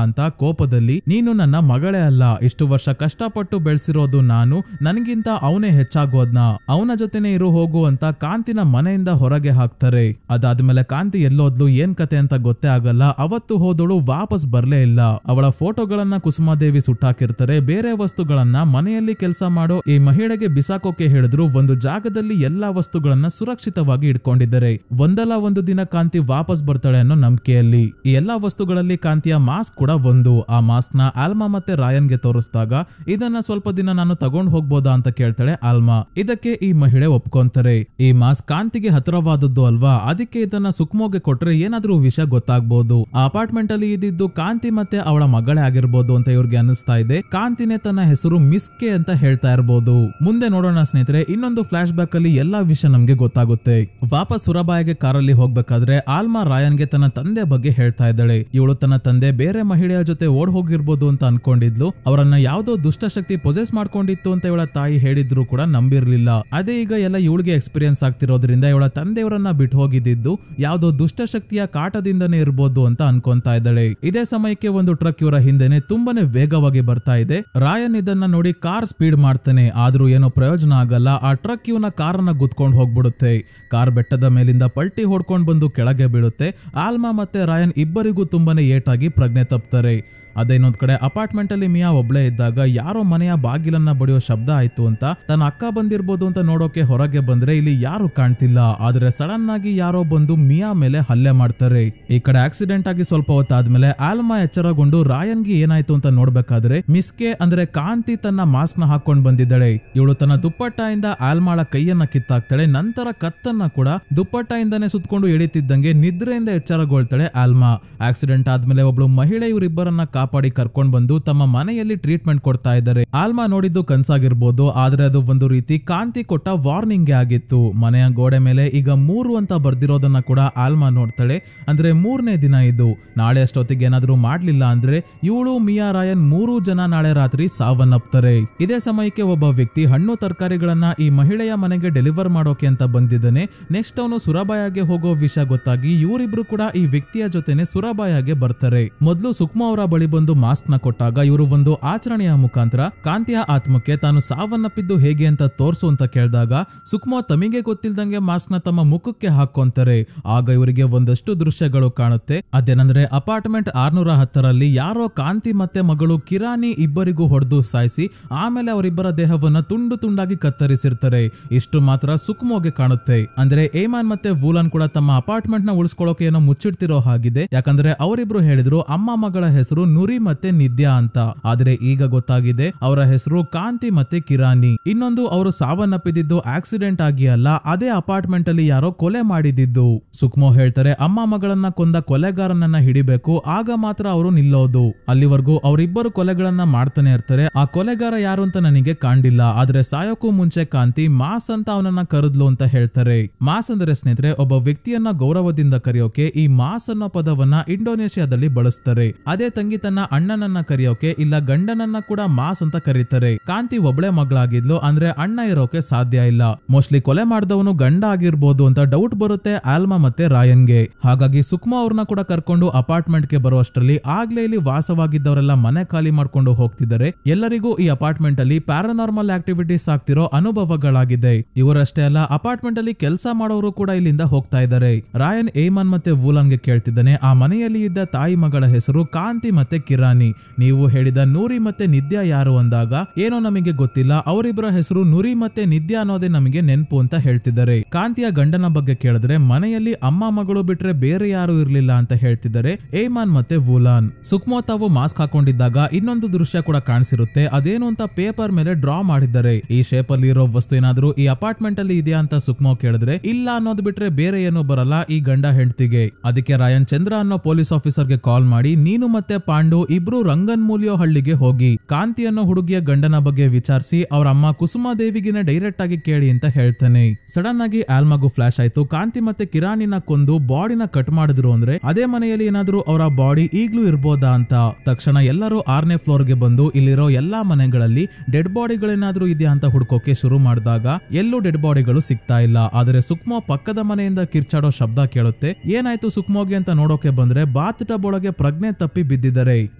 S1: ಅಂತ ಕೋಪದಲ್ಲಿ, ನೀನು ನನ್ನ ಮಗಳೇ ಅಲ್ಲ, ಇಷ್ಟು ವರ್ಷ ಕಷ್ಟಪಟ್ಟು ಬೆಳೆಸಿರೋದು ನಾನು, ನನಗಿಂತ ಅವನೇ ಹೆಚ್ಚಾಗೋದ್ನ, ಅವನ ಜೊತೆನೆ ಇರು ಹೋಗು ಅಂತ ಕಾಂತಿನ ಮನೆಯಿಂದ ಹೊರಗೆ ಹಾಕ್ತಾರೆ. ಅದಾದ್ಮೇಲೆ ಕಾಂತಿ ಎಲ್ಲೋದ್ಲು ಏನ್ ಕತೆ ಅಂತ ಗೊತ್ತೇ ಆಗಲ್ಲ. ಅವತ್ತು ಹೋದಳು ವಾಪಸ್ ಬರ್ಲೇ ಇಲ್ಲ. ಅವಳ ಫೋಟೋಗಳನ್ನ ಕುಸುಮಾದೇವಿ ಸುಟ್ಟಾಕಿರ್ತಾರೆ. ಬೇರೆ ವಸ್ತುಗಳನ್ನ ಮನೆಯಲ್ಲಿ ಕೆಲಸ ಮಾಡೋ ಈ ಮಹಿಳೆಗೆ ಬಿಸಾಕೋಕೆ ಹೇಳಿದ್ರು. ಒಂದು ಜಾಗದಲ್ಲಿ ಎಲ್ಲಾ ವಸ್ತುಗಳನ್ನ ಸುರಕ್ಷಿತವಾಗಿ ಇಟ್ಕೊಂಡಿದ್ದಾರೆ. ಒಂದಲ್ಲ ಒಂದು ದಿನ ಕಾಂತಿ ವಾಪಸ್ ಬರ್ತಾಳೆ ಅನ್ನೋ ನಂಬಿಕೆಯಲ್ಲಿ. ಈ ಎಲ್ಲಾ ವಸ್ತುಗಳಲ್ಲಿ ಕಾಂತಿಯ ಮಾಸ್ಕ್ ಕೂಡ ಒಂದು. ಆ ಮಾಸ್ಕ್ ನ ಆಲ್ಮಾ ಮತ್ತೆ ರಾಯನ್ಗೆ ತೋರಿಸಿದಾಗ ಇದನ್ನ ಸ್ವಲ್ಪ ದಿನ ನಾನು ತಗೊಂಡ್ ಹೋಗ್ಬೋದಾ ಅಂತ ಕೇಳ್ತಾಳೆ ಆಲ್ಮಾ. ಇದಕ್ಕೆ ಈ ಮಹಿಳೆ ಒಪ್ಕೊಂತಾರೆ. ಈ ಮಾಸ್ಕ್ ಕಾಂತಿಗೆ ಹತ್ರವಾದದ್ದು ಅಲ್ವಾ, ಅದಕ್ಕೆ ಇದನ್ನ ಸುಕ್ಮೋಗೆ ಕೊಟ್ರೆ ಏನಾದ್ರೂ ವಿಷಯ ಗೊತ್ತಾಗ್ಬಹುದು. ಆ ಅಪಾರ್ಟ್ಮೆಂಟ್ ಅಲ್ಲಿ ಇದ್ದಿದ್ದು ಕಾಂತಿ ಮತ್ತೆ ಅವಳ ಮಗಳೇ ಆಗಿರ್ಬೋದು ಅಂತ ಇವ್ರಿಗೆ ಅನಿಸ್ತಾ ಇದೆ. ಕಾಂತಿನೇ ತನ್ನ ಹೆಸರು ಮಿಸ್ಕೆ ಅಂತ ಹೇಳ್ತಾ ಇರ್ಬೋದು. ಮುಂದೆ ನೋಡೋಣ ಸ್ನೇಹಿತರೆ. ಇನ್ನೊಂದು ಫ್ಲಾಶ್ ಬ್ಯಾಕ್ ಅಲ್ಲಿ ಎಲ್ಲಾ ವಿಷಯ ನಮ್ಗೆ ಗೊತ್ತಾಗುತ್ತೆ. ವಾಪಸ್ ಸುರಬಾಯಿಗೆ ಕಾರಲ್ಲಿ ಹೋಗ್ಬೇಕಾದ್ರೆ ಆಲ್ಮಾ ರಾಯನ್ಗೆ ತನ್ನ ತಂದೆ ಬಗ್ಗೆ ಹೇಳ್ತಾ ಇದ್ದಾಳೆ. ಇವಳು ತನ್ನ ತಂದೆ ಬೇರೆ ಮಹಿಳೆಯ ಜೊತೆ ಓಡ್ ಹೋಗಿರ್ಬೋದು ಅಂತ ಅನ್ಕೊಂಡಿದ್ಲು. ಅವರನ್ನ ಯಾವ್ದೋ ದುಷ್ಟಶಕ್ತಿ ಪೊಸೆಸ್ ಮಾಡ್ಕೊಂಡಿತ್ತು ಅಂತ ಇವಳ ತಾಯಿ ಹೇಳಿದ್ರು ಕೂಡ ನಂಬಿರ್ಲಿಲ್ಲ. ಅದೇ ಈಗ ಎಲ್ಲ ಇವಳಿಗೆ ಎಕ್ಸ್ಪೀರಿಯನ್ಸ್ ಆಗ್ತಿರೋದ್ರಿಂದ ಇವಳ ತಂದೆಯವರನ್ನ ಬಿಟ್ಟು ಹೋಗಿದ್ದು ಯಾವ್ದೋ ದುಷ್ಟಶಕ್ತಿಯ ಕಾಟದಿಂದನೇ ಇರ್ಬೋದು ಅಂತ ಅನ್ಕೊಂತಾ ಇದ್ದಾಳೆ. ಇದೇ ಸಮಯಕ್ಕೆ ಒಂದು ಟ್ರಕ್ ಇವರ ಹಿಂದೆನೆ ತುಂಬಾನೇ ವೇಗವಾಗಿ ಬರ್ತಾ ಇದೆ. ರಾಯನ್ ಇದನ್ನ ನೋಡಿ ಕಾರ್ ಸ್ಪೀಡ್ ಮಾಡ್ತಾನೆ. ಆದ್ರೂ ಏನೋ ಪ್ರಯೋಜನ ಆಗಲ್ಲ. ಆ ಟ್ರಕ್ ಇವನ ಕಾರನ್ನ ಗುದ್ಕೊಂಡು ಹೋಗ್ಬಿಡುತ್ತೆ. ಕಾರ್ ಬೆಟ್ಟದ ಮೇಲಿಂದ ಪಲ್ಟಿ ಹೊಡ್ಕೊಂಡ್ ಬಂದು ಕೆಳಗೆ ಬೀಳುತ್ತೆ. ಆಲ್ಮಾ ಮತ್ತೆ ರಾಯನ್ ಇಬ್ಬರಿಗೂ ತುಂಬಾನೇ ಏಟಾಗಿ ಪ್ರಜ್ಞೆ ತಪ್ತಾರೆ. ಅದೇ ಇನ್ನೊಂದ್ ಕಡೆ ಅಪಾರ್ಟ್ಮೆಂಟ್ ಅಲ್ಲಿ ಮಿಯಾ ಒಬ್ಳೆ ಇದ್ದಾಗ ಯಾರೋ ಮನೆಯ ಬಾಗಿಲನ್ನ ಬಡಿಯೋ ಶಬ್ದ ಆಯ್ತು ಅಂತ ತನ್ನ ಅಕ್ಕ ಬಂದಿರ್ಬೋದು ಅಂತ ನೋಡೋಕೆ ಹೊರಗೆ ಬಂದ್ರೆ ಇಲ್ಲಿ ಯಾರು ಕಾಣ್ತಿಲ್ಲ. ಆದ್ರೆ ಸಡನ್ ಆಗಿ ಯಾರೋ ಬಂದು ಮಿಯಾ ಮೇಲೆ ಹಲ್ಲೆ ಮಾಡ್ತಾರೆ. ಈ ಕಡೆ ಆಕ್ಸಿಡೆಂಟ್ ಆಗಿ ಸ್ವಲ್ಪ ಹೊತ್ತಾದ್ಮೇಲೆ ಆಲ್ಮಾ ಎಚ್ಚರಗೊಂಡು ರಾಯನ್ಗೆ ಏನಾಯ್ತು ಅಂತ ನೋಡ್ಬೇಕಾದ್ರೆ ಮಿಸ್ಕೆ ಅಂದ್ರೆ ಕಾಂತಿ ತನ್ನ ಮಾಸ್ಕ್ ನ ಹಾಕೊಂಡ್ ಬಂದಿದ್ದಾಳೆ. ಇವಳು ತನ್ನ ದುಪ್ಪಟ್ಟಾಯಿಂದ ಆಲ್ಮಾಳ ಕೈಯನ್ನ ಕಿತ್ತಾಕ್ತಾಳೆ. ನಂತರ ಕತ್ತನ್ನ ಕೂಡ ದುಪ್ಪಟ್ಟಾಯಿಂದಾನೆ ಸುತ್ಕೊಂಡು ಎಳಿತಿದ್ದಂಗೆ ನಿದ್ರೆಯಿಂದ ಎಚ್ಚರಗೊಳ್ತಾಳೆ ಆಲ್ಮಾ. ಆಕ್ಸಿಡೆಂಟ್ ಆದ್ಮೇಲೆ ಒಬ್ಳು ಮಹಿಳೆ ಇವರಿಬ್ಬರನ್ನ ಕಾಪಾಡಿ ಕರ್ಕೊಂಡ್ ಬಂದು ತಮ್ಮ ಮನೆಯಲ್ಲಿ ಟ್ರೀಟ್ಮೆಂಟ್ ಕೊಡ್ತಾ ಇದ್ದಾರೆ. ಆಲ್ಮಾ ನೋಡಿದ್ದು ಕನ್ಸಾಗಿರ್ಬೋದು, ಆದ್ರೆ ಅದು ಒಂದು ರೀತಿ ಕಾಂತಿ ಕೊಟ್ಟ ವಾರ್ನಿಂಗ್ ಆಗಿತ್ತು. ಮನೆಯ ಗೋಡೆ ಮೇಲೆ ಈಗ 3 ಅಂತ ಬರ್ದಿರೋದನ್ನ ಕೂಡ ಆಲ್ಮಾ ನೋಡ್ತಾಳೆ. ಅಂದ್ರೆ 3ನೇ ದಿನ ಇದು. ನಾಳೆ ಅಷ್ಟೊತ್ತಿಗೆ ಏನಾದ್ರೂ ಮಾಡ್ಲಿಲ್ಲ ಅಂದ್ರೆ ಇವಳು ಮಿಯಾ ರಾಯನ್ 3 ಜನ ನಾಳೆ ರಾತ್ರಿ ಸಾವನ್ನಪ್ತಾರೆ. ಇದೇ ಸಮಯಕ್ಕೆ ಒಬ್ಬ ವ್ಯಕ್ತಿ ಹಣ್ಣು ತರಕಾರಿಗಳನ್ನ ಈ ಮಹಿಳೆಯ ಮನೆಗೆ ಡೆಲಿವರ್ ಮಾಡೋಕೆ ಅಂತ ಬಂದಿದ್ದಾನೆ. ನೆಕ್ಸ್ಟ್ ಅವನು ಸುರಬಾಯಾಗೆ ಹೋಗೋ ವಿಷಯ ಗೊತ್ತಾಗಿ ಇವರಿಬ್ರು ಕೂಡ ಈ ವ್ಯಕ್ತಿಯ ಜೊತೆನೆ ಸುರಬಾಯಾಗೆ ಬರ್ತಾರೆ. ಮೊದಲು ಸುಕ್ಮಾ ಅವರ ಬಳಿ ಬಂದು ಮಾಸ್ಕ್ ನ ಕೊಟ್ಟಾಗ ಇವರು ಒಂದು ಆಚರಣೆಯ ಮುಖಾಂತರ ಕಾಂತಿಯ ಆತ್ಮಕ್ಕೆ ತಾನು ಸಾವನ್ನಪ್ಪಿದ್ದು ಹೇಗೆ ಅಂತ ತೋರ್ಸು ಅಂತ ಕೇಳಿದಾಗ ಸುಕ್ಮಾ ತಮಗೆ ಗೊತ್ತಿಲ್ದಂಗೆ ಮಾಸ್ಕ್ ನ ತಮ್ಮ ಮುಖಕ್ಕೆ ಹಾಕೊಂತಾರೆ. ಆಗ ಇವರಿಗೆ ಒಂದಷ್ಟು ದೃಶ್ಯಗಳು ಕಾಣುತ್ತೆ. ಅದೇನಂದ್ರೆ ಅಪಾರ್ಟ್ಮೆಂಟ್ 610ರಲ್ಲಿ ಯಾರೋ ಕಾಂತಿ ಮತ್ತೆ ಮಗಳು ಕಿರಾನಿ ಇಬ್ಬರಿಗೂ ಹೊಡೆದು ಸಾಯಿಸಿ ಆಮೇಲೆ ಅವರಿಬ್ಬರ ದೇಹವನ್ನ ತುಂಡು ತುಂಡಾಗಿ ಕತ್ತರಿಸಿರ್ತಾರೆ. ಇಷ್ಟು ಮಾತ್ರ ಸುಕ್ಮೋಗೆ ಕಾಣುತ್ತೆ. ಅಂದ್ರೆ ಏಮಾನ್ ಮತ್ತೆ ವೂಲನ್ ಕೂಡ ತಮ್ಮ ಅಪಾರ್ಟ್ಮೆಂಟ್ ನ ಉಳಿಸ್ಕೊಳ್ಳೋಕೆ ಏನೋ ಮುಚ್ಚಿಡ್ತಿರೋ ಹಾಗಿದೆ. ಯಾಕಂದ್ರೆ ಅವರಿಬ್ರು ಹೇಳಿದ್ರು ಅಮ್ಮ ಮಗಳ ಹೆಸರು ನುರಿ ಮತ್ತೆ ನಿದ್ಯಾ ಅಂತ. ಆದ್ರೆ ಈಗ ಗೊತ್ತಾಗಿದೆ ಅವರ ಹೆಸರು ಕಾಂತಿ ಮತ್ತೆ ಕಿರಾನಿ. ಇನ್ನೊಂದು ಅವರು ಸಾವನ್ನಪ್ಪಿದ್ದು ಆಕ್ಸಿಡೆಂಟ್ ಆಗಿ ಅಲ್ಲ, ಅದೇ ಅಪಾರ್ಟ್ಮೆಂಟ್ ಅಲ್ಲಿ ಯಾರೋ ಕೊಲೆ ಮಾಡಿದ್ದು. ಸುಕ್ಮೋ ಹೇಳ್ತಾರೆ ಅಮ್ಮ ಮಗಳನ್ನ ಕೊಂದ ಕೊಲೆಗಾರನನ್ನ ಹಿಡಿಬೇಕು, ಆಗ ಮಾತ್ರ ಅವರು ನಿಲ್ಲೋದು. ಅಲ್ಲಿವರೆಗೂ ಅವರಿಬ್ಬರು ಕೊಲೆಗಳನ್ನ ಮಾಡ್ತಾನೆ ಇರ್ತಾರೆ. ಆ ಕೊಲೆಗಾರ ಯಾರು ಅಂತ ನನಗೆ ಕಾಣಿಲ್ಲ, ಆದ್ರೆ ಸಾಯೋಕ್ಕೂ ಮುಂಚೆ ಕಾಂತಿ ಮಾಸ್ ಅಂತ ಅವನನ್ನ ಕರೆದ್ಲು ಅಂತ ಹೇಳ್ತಾರೆ. ಮಾಸ್ ಅಂದ್ರೆ ಸ್ನೇಹಿತರೆ ಒಬ್ಬ ವ್ಯಕ್ತಿಯನ್ನ ಗೌರವದಿಂದ ಕರೆಯೋಕೆ ಈ ಮಾಸ್ ಅನ್ನೋ ಪದವನ್ನ ಇಂಡೋನೇಷ್ಯಾದಲ್ಲಿ ಬಳಸ್ತಾರೆ. ಅದೇ ತಂಗಿ ತನ್ನ ತನ್ನ ಅಣ್ಣನನ್ನ ಕರೆಯೋಕೆ ಇಲ್ಲ ಗಂಡನನ್ನ ಕೂಡ ಮಾಸ್ ಅಂತ ಕರೀತಾರೆ. ಕಾಂತಿ ಒಬ್ಳೆ ಮಗಳಾಗಿದ್ಲು, ಅಂದ್ರೆ ಅಣ್ಣ ಇರೋಕೆ ಸಾಧ್ಯ ಇಲ್ಲ. ಮೋಸ್ಟ್ಲಿ ಕೊಲೆ ಮಾಡಿದವನು ಗಂಡ ಆಗಿರ್ಬೋದು ಅಂತ ಡೌಟ್ ಬರುತ್ತೆ ಆಲ್ಮಾ ಮತ್ತೆ ರಾಯನ್ಗೆ. ಹಾಗಾಗಿ ಸುಕ್ಮಾ ಅವ್ರನ್ನ ಕೂಡ ಕರ್ಕೊಂಡು ಅಪಾರ್ಟ್ಮೆಂಟ್ ಗೆ ಬರುವಷ್ಟರಲ್ಲಿ ಆಗ್ಲೇ ಇಲ್ಲಿ ವಾಸವಾಗಿದ್ದವರೆಲ್ಲ ಮನೆ ಖಾಲಿ ಮಾಡ್ಕೊಂಡು ಹೋಗ್ತಿದ್ದಾರೆ. ಎಲ್ಲರಿಗೂ ಈ ಅಪಾರ್ಟ್ಮೆಂಟ್ ಅಲ್ಲಿ ಪ್ಯಾರಾನಾರ್ಮಲ್ ಆಕ್ಟಿವಿಟೀಸ್ ಆಗ್ತಿರೋ ಅನುಭವಗಳಾಗಿದೆ. ಇವರಷ್ಟೇ ಅಲ್ಲ, ಅಪಾರ್ಟ್ಮೆಂಟ್ ಅಲ್ಲಿ ಕೆಲಸ ಮಾಡೋರು ಕೂಡ ಇಲ್ಲಿಂದ ಹೋಗ್ತಾ ಇದ್ದಾರೆ. ರಾಯನ್ ಏಮನ್ ಮತ್ತೆ ವೂಲಾನ್ಗೆ ಕೇಳ್ತಿದ್ದಾನೆ, ಆ ಮನೆಯಲ್ಲಿ ಇದ್ದ ತಾಯಿ ಮಗಳ ಹೆಸರು ಕಾಂತಿ ಮತ್ತೆ ಕಿರಾನಿ. ನೀವು ಹೇಳಿದ ನೂರಿ ಮತ್ತೆ ನಿದ್ಯಾ ಯಾರು ಅಂದಾಗ ಏನೋ ನಮಗೆ ಗೊತ್ತಿಲ್ಲ, ಅವರಿಬ್ಬರ ಹೆಸರು ನುರಿ ಮತ್ತೆ ನಿದ್ಯಾ ಅನ್ನೋದೇ ನಮಗೆ ನೆನಪು ಅಂತ ಹೇಳ್ತಿದ್ದಾರೆ. ಕಾಂತಿಯ ಗಂಡನ ಬಗ್ಗೆ ಕೇಳಿದ್ರೆ ಮನೆಯಲ್ಲಿ ಅಮ್ಮ ಮಗಳು ಬಿಟ್ರೆ ಬೇರೆ ಯಾರು ಇರ್ಲಿಲ್ಲ ಅಂತ ಹೇಳ್ತಿದ್ದಾರೆ ಏಮನ್ ಮತ್ತೆ ವೂಲಾನ್. ಸುಕ್ಮೋ ತಾವು ಮಾಸ್ಕ್ ಹಾಕೊಂಡಿದ್ದಾಗ ಇನ್ನೊಂದು ದೃಶ್ಯ ಕೂಡ ಕಾಣಿಸಿರುತ್ತೆ. ಅದೇನು ಅಂತ ಪೇಪರ್ ಮೇಲೆ ಡ್ರಾ ಮಾಡಿದ್ದಾರೆ. ಈ ಶೇಪ್ ಅಲ್ಲಿ ಇರೋ ವಸ್ತು ಏನಾದ್ರೂ ಈ ಅಪಾರ್ಟ್ಮೆಂಟ್ ಅಲ್ಲಿ ಇದೆಯಾ ಅಂತ ಸುಕ್ಮೋ ಕೇಳಿದ್ರೆ ಇಲ್ಲ ಅನ್ನೋದು ಬಿಟ್ರೆ ಬೇರೆ ಏನೂ ಬರಲ್ಲ ಈ ಗಂಡ ಹೆಂಡತಿಗೆ. ಅದಕ್ಕೆ ರಾಯನ್ ಚಂದ್ರ ಅನ್ನೋ ಪೊಲೀಸ್ ಆಫೀಸರ್ಗೆ ಕಾಲ್ ಮಾಡಿ ನೀನು ಮತ್ತೆ ಪಾಂಡು ಇಬ್ರು ರಂಗನ್ಮೂಲಿಯೋ ಹಳ್ಳಿಗೆ ಹೋಗಿ ಕಾಂತಿ ಅನ್ನೋ ಹುಡುಗಿಯ ಗಂಡನ ಬಗ್ಗೆ ವಿಚಾರಿಸಿ ಅವ್ರ ಅಮ್ಮ ಕುಸುಮಾದೇವಿಗಿನ ಡೈರೆಕ್ಟ್ ಆಗಿ ಕೇಳಿ ಅಂತ ಹೇಳ್ತಾನೆ. ಸಡನ್ ಆಗಿ ಆಲ್ಮಾಗೂ ಫ್ಲಾಶ್ ಆಯ್ತು. ಕಾಂತಿ ಮತ್ತೆ ಕಿರಾಣಿನ ಕೊಂದು ಬಾಡಿನ ಕಟ್ ಮಾಡಿದ್ರು ಅಂದ್ರೆ ಅದೇ ಮನೆಯಲ್ಲಿ ಏನಾದ್ರೂ ಅವರ ಬಾಡಿ ಈಗ್ಲೂ ಇರ್ಬೋದಾ ಅಂತ. ತಕ್ಷಣ ಎಲ್ಲರೂ 6ನೇ ಫ್ಲೋರ್ಗೆ ಬಂದು ಇಲ್ಲಿರೋ ಎಲ್ಲಾ ಮನೆಗಳಲ್ಲಿ ಡೆಡ್ ಬಾಡಿಗಳೇನಾದ್ರೂ ಇದೆಯಾ ಅಂತ ಹುಡ್ಕೋಕೆ ಶುರು ಮಾಡಿದಾಗ ಎಲ್ಲೂ ಡೆಡ್ ಬಾಡಿಗಳು ಸಿಗ್ತಾ ಇಲ್ಲ. ಆದ್ರೆ ಸುಕ್ಮೋ ಪಕ್ಕದ ಮನೆಯಿಂದ ಕಿರ್ಚಾಡೋ ಶಬ್ದ ಕೇಳುತ್ತೆ. ಏನಾಯ್ತು ಸುಕ್ಮೋಗೆ ಅಂತ ನೋಡೋಕೆ ಬಂದ್ರೆ ಬಾತ್ ಟಬ್ ಒಳಗೆ ಪ್ರಜ್ಞೆ ತಪ್ಪಿ ಬಿದ್ದಿದ್ದಾರೆ.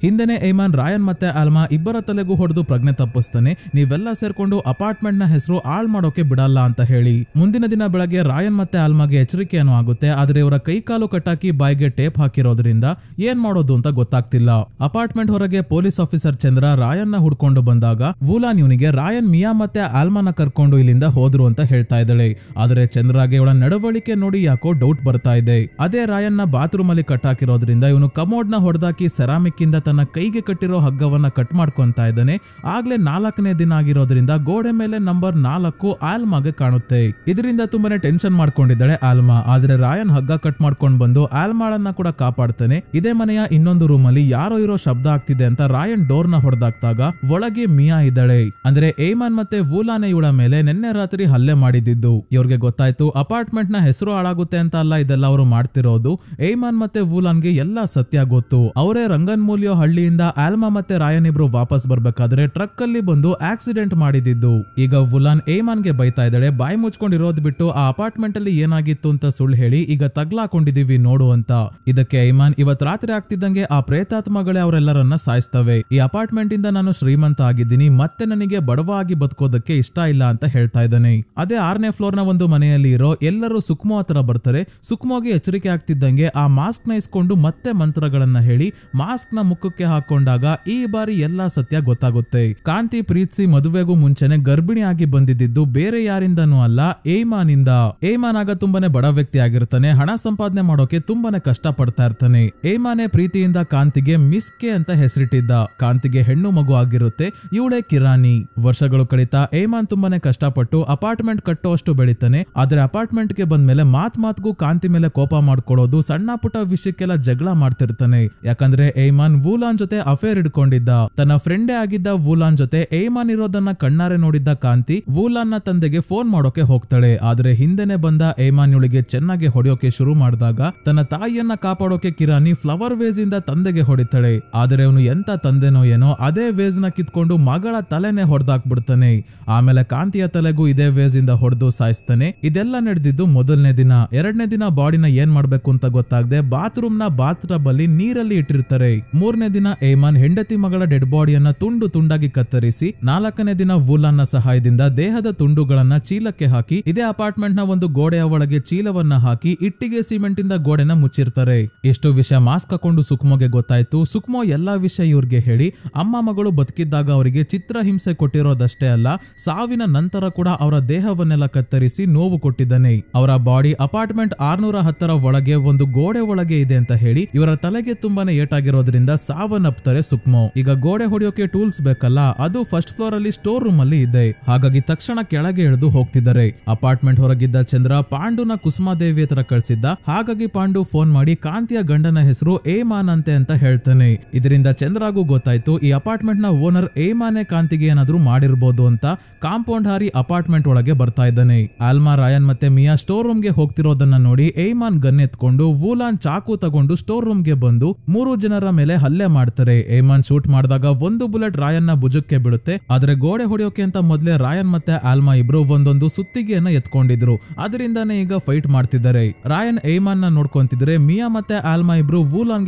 S1: ಹಿಂದೆನೆ ಏಮನ್ ರಾಯನ್ ಮತ್ತೆ ಆಲ್ಮಾ ಇಬ್ಬರ ತಲೆಗೂ ಹೊಡೆದು ಪ್ರಜ್ಞೆ ತಪ್ಪಿಸ್ತಾನೆ. ನೀವೆಲ್ಲ ಸೇರ್ಕೊಂಡು ಅಪಾರ್ಟ್ಮೆಂಟ್ ನ ಹೆಸರು ಹಾಳ್ ಮಾಡೋಕೆ ಬಿಡಲ್ಲ ಅಂತ ಹೇಳಿ. ಮುಂದಿನ ದಿನ ಬೆಳಗ್ಗೆ ರಾಯನ್ ಮತ್ತೆ ಆಲ್ಮಾಗೆ ಎಚ್ಚರಿಕೆಯನ್ನು ಆಗುತ್ತೆ. ಆದ್ರೆ ಇವರ ಕೈ ಕಾಲು ಕಟ್ಟಾಕಿ ಬಾಯಿಗೆ ಟೇಪ್ ಹಾಕಿರೋದ್ರಿಂದ ಏನ್ ಮಾಡೋದು ಅಂತ ಗೊತ್ತಾಗ್ತಿಲ್ಲ. ಅಪಾರ್ಟ್ಮೆಂಟ್ ಹೊರಗೆ ಪೊಲೀಸ್ ಆಫೀಸರ್ ಚಂದ್ರ ರಾಯನ್ ನ ಹುಡ್ಕೊಂಡು ಬಂದಾಗ ವೂಲಾನ್ ಇವನಿಗೆ ರಾಯನ್ ಮಿಯಾ ಮತ್ತೆ ಆಲ್ಮಾನ ಕರ್ಕೊಂಡು ಇಲ್ಲಿಂದ ಹೋದ್ರು ಅಂತ ಹೇಳ್ತಾ ಇದ್ದಾಳೆ. ಆದ್ರೆ ಚಂದ್ರಗೆ ಇವಳ ನಡವಳಿಕೆ ನೋಡಿ ಯಾಕೋ ಡೌಟ್ ಬರ್ತಾ ಇದೆ. ಅದೇ ರಾಯನ್ ನ ಬಾತ್ರೂಮ್ ಅಲ್ಲಿ ಕಟ್ಟಾಕಿರೋದ್ರಿಂದ ಇವನು ಕಮೋಡ್ ನ ಹೊಡೆದಾಕಿ ಸೆರಾಮಿಕ್ ಇಂದ ತನ್ನ ಕೈಗೆ ಕಟ್ಟಿರೋ ಹಗ್ಗವನ್ನ ಕಟ್ ಮಾಡ್ಕೊಂತಾ ಇದ್ದಾನೆ. ಆಗ್ಲೇ 4ನೇ ದಿನ ಆಗಿರೋದ್ರಿಂದ ಗೋಡೆ ಮೇಲೆ ನಂಬರ್ 4 ಆಲ್ಮಾಗೆ ಕಾಣುತ್ತೆ. ಇದರಿಂದ ತುಂಬಾನೇ ಟೆನ್ಷನ್ ಮಾಡ್ಕೊಂಡಿದ್ದಾಳೆ ಆಲ್ಮಾ. ಆದ್ರೆ ರಾಯನ್ ಹಗ್ಗ ಕಟ್ ಮಾಡ್ಕೊಂಡ್ ಬಂದು ಆಲ್ಮಾಳನ್ನ ಕೂಡ ಕಾಪಾಡ್ತಾನೆ. ಇದೇ ಮನೆಯ ಇನ್ನೊಂದು ರೂಮ್ ಅಲ್ಲಿ ಯಾರೋ ಇರೋ ಶಬ್ದ ಆಗ್ತಿದೆ ಅಂತ ರಾಯನ್ ಡೋರ್ ನ ಹೊಡೆದಾಕ್ತಾಗ ಒಳಗೆ ಮಿಯಾ ಇದ್ದಾಳೆ. ಅಂದ್ರೆ ಏಮನ್ ಮತ್ತೆ ವೂಲಾನೆ ಇವಳ ಮೇಲೆ ನಿನ್ನೆ ರಾತ್ರಿ ಹಲ್ಲೆ ಮಾಡಿದ್ದು. ಇವ್ರಿಗೆ ಗೊತ್ತಾಯ್ತು ಅಪಾರ್ಟ್ಮೆಂಟ್ ನ ಹೆಸರು ಹಾಳಾಗುತ್ತೆ ಅಂತ ಅಲ್ಲ ಇದೆಲ್ಲ ಅವರು ಮಾಡ್ತಿರೋದು. ಏಮನ್ ಮತ್ತೆ ವೂಲಾನ್ಗೆ ಎಲ್ಲ ಸತ್ಯ ಗೊತ್ತು. ಅವರೇ ರಂಗನ್ಮೂಲಿಯೋ ಹಳ್ಳಿಯಿಂದ ಆಲ್ಮಾ ಮತ್ತೆ ರಾಯನ್ ಇಬ್ರು ವಾಪಸ್ ಬರ್ಬೇಕಾದ್ರೆ ಟ್ರಕ್ ಅಲ್ಲಿ ಬಂದು ಆಕ್ಸಿಡೆಂಟ್ ಮಾಡಿದ್ದು. ಈಗ ವೂಲಾನ್ ಏಮನ್ಗೆ ಬೈತಾ ಇದ್ದಾಳೆ, ಬಾಯಿ ಮುಚ್ಕೊಂಡಿರೋದ್ ಬಿಟ್ಟು ಆ ಅಪಾರ್ಟ್ಮೆಂಟ್ ಅಲ್ಲಿ ಏನಾಗಿತ್ತು ಅಂತ ಸುಳ್ಳು ಹೇಳಿ ಈಗ ತಗ್ಲಾಕೊಂಡಿದೀವಿ ನೋಡು ಅಂತ. ಇದಕ್ಕೆ ಏಮನ್ ಇವತ್ ರಾತ್ರಿ ಆಗ್ತಿದ್ದಂಗೆ ಆ ಪ್ರೇತಾತ್ಮಗಳೇ ಅವರೆಲ್ಲರನ್ನ ಸಾಯಿಸ್ತವೆ. ಈ ಅಪಾರ್ಟ್ಮೆಂಟ್ ಇಂದ ನಾನು ಶ್ರೀಮಂತ ಆಗಿದ್ದೀನಿ, ಮತ್ತೆ ನನಗೆ ಬಡವಾಗಿ ಬದುಕೋದಕ್ಕೆ ಇಷ್ಟ ಇಲ್ಲ ಅಂತ ಹೇಳ್ತಾ ಇದ್ದಾನೆ. ಅದೇ 6ನೇ ಫ್ಲೋರ್ ನ ಒಂದು ಮನೆಯಲ್ಲಿ ಇರೋ ಎಲ್ಲರೂ ಸುಕ್ಮೋ ಹತ್ರ ಬರ್ತಾರೆ. ಸುಕ್ಮೋಗೆ ಎಚ್ಚರಿಕೆ ಆಗ್ತಿದ್ದಂಗೆ ಆ ಮಾಸ್ಕ್ ನ ಇಸ್ಕೊಂಡು ಮತ್ತೆ ಮಂತ್ರಗಳನ್ನ ಹೇಳಿ ಮಾಸ್ಕ್ ನ ಮುಖಕ್ಕೆ ಹಾಕೊಂಡಾಗ ಈ ಬಾರಿ ಎಲ್ಲಾ ಸತ್ಯ ಗೊತ್ತಾಗುತ್ತೆ. ಕಾಂತಿ ಪ್ರೀತಿಸಿ ಮದುವೆಗೂ ಮುಂಚೆನೆ ಗರ್ಭಿಣಿ ಆಗಿ ಬಂದಿದ್ದು ಬೇರೆ ಯಾರಿಂದನೂ ಅಲ್ಲ ಏಮಾನ್ ಇಂದ. ಏಮಾನ್ ಆಗ ತುಂಬಾನೇ ಬಡ ವ್ಯಕ್ತಿ ಆಗಿರ್ತಾನೆ. ಹಣ ಸಂಪಾದನೆ ಮಾಡೋಕೆ ತುಂಬಾನೇ ಕಷ್ಟ ಪಡ್ತಾ ಇರ್ತಾನೆ. ಏಮಾನೆ ಪ್ರೀತಿಯಿಂದ ಕಾಂತಿಗೆ ಮಿಸ್ಕೆ ಅಂತ ಹೆಸರಿಟ್ಟಿದ್ದ. ಕಾಂತಿಗೆ ಹೆಣ್ಣು ಮಗು ಆಗಿರುತ್ತೆ. ಇವಳೇ ಕಿರಾನಿ. ವರ್ಷಗಳು ಕಳೀತಾ ಏಮಾನ್ ತುಂಬಾನೇ ಕಷ್ಟಪಟ್ಟು ಅಪಾರ್ಟ್ಮೆಂಟ್ ಕಟ್ಟುವಷ್ಟು ಬೆಳಿತಾನೆ. ಆದ್ರೆ ಅಪಾರ್ಟ್ಮೆಂಟ್ ಗೆ ಬಂದ್ಮೇಲೆ ಮಾತ್ಗೂ ಕಾಂತಿ ಮೇಲೆ ಕೋಪ ಮಾಡ್ಕೊಳ್ಳೋದು, ಸಣ್ಣ ಪುಟ್ಟ ವಿಷಯಕ್ಕೆಲ್ಲ ಜಗಳ ಮಾಡ್ತಿರ್ತಾನೆ. ಯಾಕಂದ್ರೆ ಏಮಾನ್ ವೂಲಾನ್ ಜೊತೆ ಅಫೇರ್ ಇಡ್ಕೊಂಡಿದ್ದ. ತನ್ನ ಫ್ರೆಂಡೇ ಆಗಿದ್ದ ವೂಲಾನ್ ಜೊತೆ ಏಮಾನ್ ಇರೋದನ್ನ ಕಣ್ಣಾರೆ ನೋಡಿದ್ದ ಕಾಂತಿ ವೂಲಾನ್ ನ ತಂದೆಗೆ ಫೋನ್ ಮಾಡೋಕೆ ಹೋಗ್ತಾಳೆ. ಆದ್ರೆ ಹಿಂದೆನೆ ಬಂದ ಏಮಾನ್ ಇವಳಿಗೆ ಚೆನ್ನಾಗಿ ಹೊಡೆಯೋಕೆ ಶುರು ಮಾಡಿದಾಗ ತನ್ನ ತಾಯಿಯನ್ನ ಕಾಪಾಡೋಕೆ ಕಿರಾನಿ ಫ್ಲವರ್ ವೇಸ್ ಇಂದ ತಂದೆಗೆ ಹೊಡಿತಾಳೆ. ಆದ್ರೆ ಅವನು ಎಂತ ತಂದೆನೋ ಏನೋ ಅದೇ ವೇಸ್ ನ ಕಿತ್ಕೊಂಡು ಮಗಳ ತಲೆನೆ ಹೊಡೆದಾಕ್ಬಿಡ್ತಾನೆ. ಆಮೇಲೆ ಕಾಂತಿಯ ತಲೆಗೂ ಇದೇ ವೇಸ್ ಇಂದ ಹೊಡೆದು ಸಾಯಿಸ್ತಾನೆ. ಇದೆಲ್ಲ ನಡೆದಿದ್ದು ಮೊದಲನೇ ದಿನ. 2ನೇ ದಿನ ಬಾಡಿನ ಏನ್ ಮಾಡ್ಬೇಕು ಅಂತ ಗೊತ್ತಾಗದೆ ಬಾತ್ರೂಮ್ ನ ಬಾತ್ ಟಬ್ ಅಲ್ಲಿ ನೀರಲ್ಲಿ ಇಟ್ಟಿರ್ತಾರೆ. 3ನೇ ದಿನ ಏಮನ್ ಹೆಂಡತಿ ಮಗಳ ಡೆಡ್ ಬಾಡಿಯನ್ನ ತುಂಡು ತುಂಡಾಗಿ ಕತ್ತರಿಸಿ 4ನೇ ದಿನ ವೂಲಾನ್ ನ ಸಹಾಯದಿಂದ ದೇಹದ ತುಂಡುಗಳನ್ನ ಚೀಲಕ್ಕೆ ಹಾಕಿ ಇದೇ ಅಪಾರ್ಟ್ಮೆಂಟ್ ನ ಒಂದು ಗೋಡೆಯ ಒಳಗೆ ಚೀಲವನ್ನ ಹಾಕಿ ಇಟ್ಟಿಗೆ ಸಿಮೆಂಟ್ ಇಂದ ಗೋಡೆನ ಮುಚ್ಚಿರ್ತಾರೆ. ಇಷ್ಟು ವಿಷಯ ಮಾಸ್ಕ್ ಹಾಕೊಂಡು ಸುಕ್ಮೋಗೆ ಗೊತ್ತಾಯ್ತು. ಸುಕ್ಮೋ ಎಲ್ಲಾ ವಿಷಯ ಇವ್ರಿಗೆ ಹೇಳಿ ಅಮ್ಮ ಮಗಳು ಬದುಕಿದ್ದಾಗ ಅವರಿಗೆ ಚಿತ್ರಹಿಂಸೆ ಕೊಟ್ಟಿರೋದಷ್ಟೇ ಅಲ್ಲ, ಸಾವಿನ ನಂತರ ಕೂಡ ಅವರ ದೇಹವನ್ನೆಲ್ಲ ಕತ್ತರಿಸಿ ನೋವು ಕೊಟ್ಟಿದ್ದಾನೆ. ಅವರ ಬಾಡಿ ಅಪಾರ್ಟ್ಮೆಂಟ್ 610 ಒಳಗೆ ಒಂದು ಗೋಡೆ ಒಳಗೆ ಇದೆ ಅಂತ ಹೇಳಿ ಇವರ ತಲೆಗೆ ತುಂಬಾನೇ ಏಟಾಗಿರೋದ್ರಿಂದ ಸಾವನ್ನಪ್ತಾರೆ ಸುಕ್ಮೋ. ಈಗ ಗೋಡೆ ಹೊಡೆಯೋಕೆ ಟೂಲ್ಸ್ ಬೇಕಲ್ಲ, ಅದು ಫಸ್ಟ್ ಫ್ಲೋರ್ ಅಲ್ಲಿ ಸ್ಟೋರ್ ರೂಮ್ ಅಲ್ಲಿ ಇದೆ. ಹಾಗಾಗಿ ತಕ್ಷಣ ಕೆಳಗೆ ಇಳಿದು ಹೋಗ್ತಿದ್ದಾರೆ. ಅಪಾರ್ಟ್ಮೆಂಟ್ ಹೊರಗಿದ್ದ ಚಂದ್ರ ಪಾಂಡುನ ಕುಸುಮಾದೇವಿ ಹತ್ರ ಕಳ್ಸಿದ್ದ. ಹಾಗಾಗಿ ಪಾಂಡು ಫೋನ್ ಮಾಡಿ ಕಾಂತಿಯ ಗಂಡನ ಹೆಸರು ಏಮಾನ್ ಅಂತೆ ಅಂತ ಹೇಳ್ತಾನೆ. ಇದರಿಂದ ಚಂದ್ರಾಗೂ ಗೊತ್ತಾಯ್ತು ಈ ಅಪಾರ್ಟ್ಮೆಂಟ್ ನ ಓನರ್ ಏಮಾನೆ ಕಾಂತಿಗೆ ಏನಾದ್ರೂ ಮಾಡಿರ್ಬೋದು ಅಂತ. ಕಾಂಪೌಂಡ್ ಹಾರಿ ಅಪಾರ್ಟ್ಮೆಂಟ್ ಒಳಗೆ ಬರ್ತಾ ಇದ್ದಾನೆ. ಆಲ್ಮಾ, ರಾಯನ್ ಮತ್ತೆ ಮಿಯಾ ಸ್ಟೋರ್ ರೂಮ್ ಗೆ ಹೋಗ್ತಿರೋದನ್ನ ನೋಡಿ ಏಮಾನ್ ಗನ್ ಎತ್ಕೊಂಡು ವೂಲಾನ್ ಚಾಕು ತಗೊಂಡು ಸ್ಟೋರ್ ರೂಮ್ ಗೆ ಬಂದು 3 ಜನರ ಮೇಲೆ ಮೇಲೆ ಹಲ್ಲೆ ಮಾಡ್ತಾರೆ. ಏಮನ್ ಶೂಟ್ ಮಾಡಿದಾಗ ಒಂದು ಬುಲೆಟ್ ರಾಯನ್ ನ ಭುಜಕ್ಕೆ ಬೀಳುತ್ತೆ. ಆದ್ರೆ ಗೋಡೆ ಹೊಡೆಯೋಕೆ ಅಂತ ಮೊದಲೇ ರಾಯನ್ ಮತ್ತೆ ಆಲ್ಮಾ ಇಬ್ರು ಒಂದೊಂದು ಸುತ್ತಿಗೆಯನ್ನ ಎತ್ಕೊಂಡಿದ್ರು. ಅದರಿಂದಾನೇ ಈಗ ಫೈಟ್ ಮಾಡ್ತಿದ್ದಾರೆ. ರಾಯನ್ ಏಮನ್ ನ ನೋಡ್ಕೊಂತಿದ್ರೆ ಮಿಯಾ ಮತ್ತೆ ಆಲ್ಮಾ ಇಬ್ರು ವೂಲಾನ್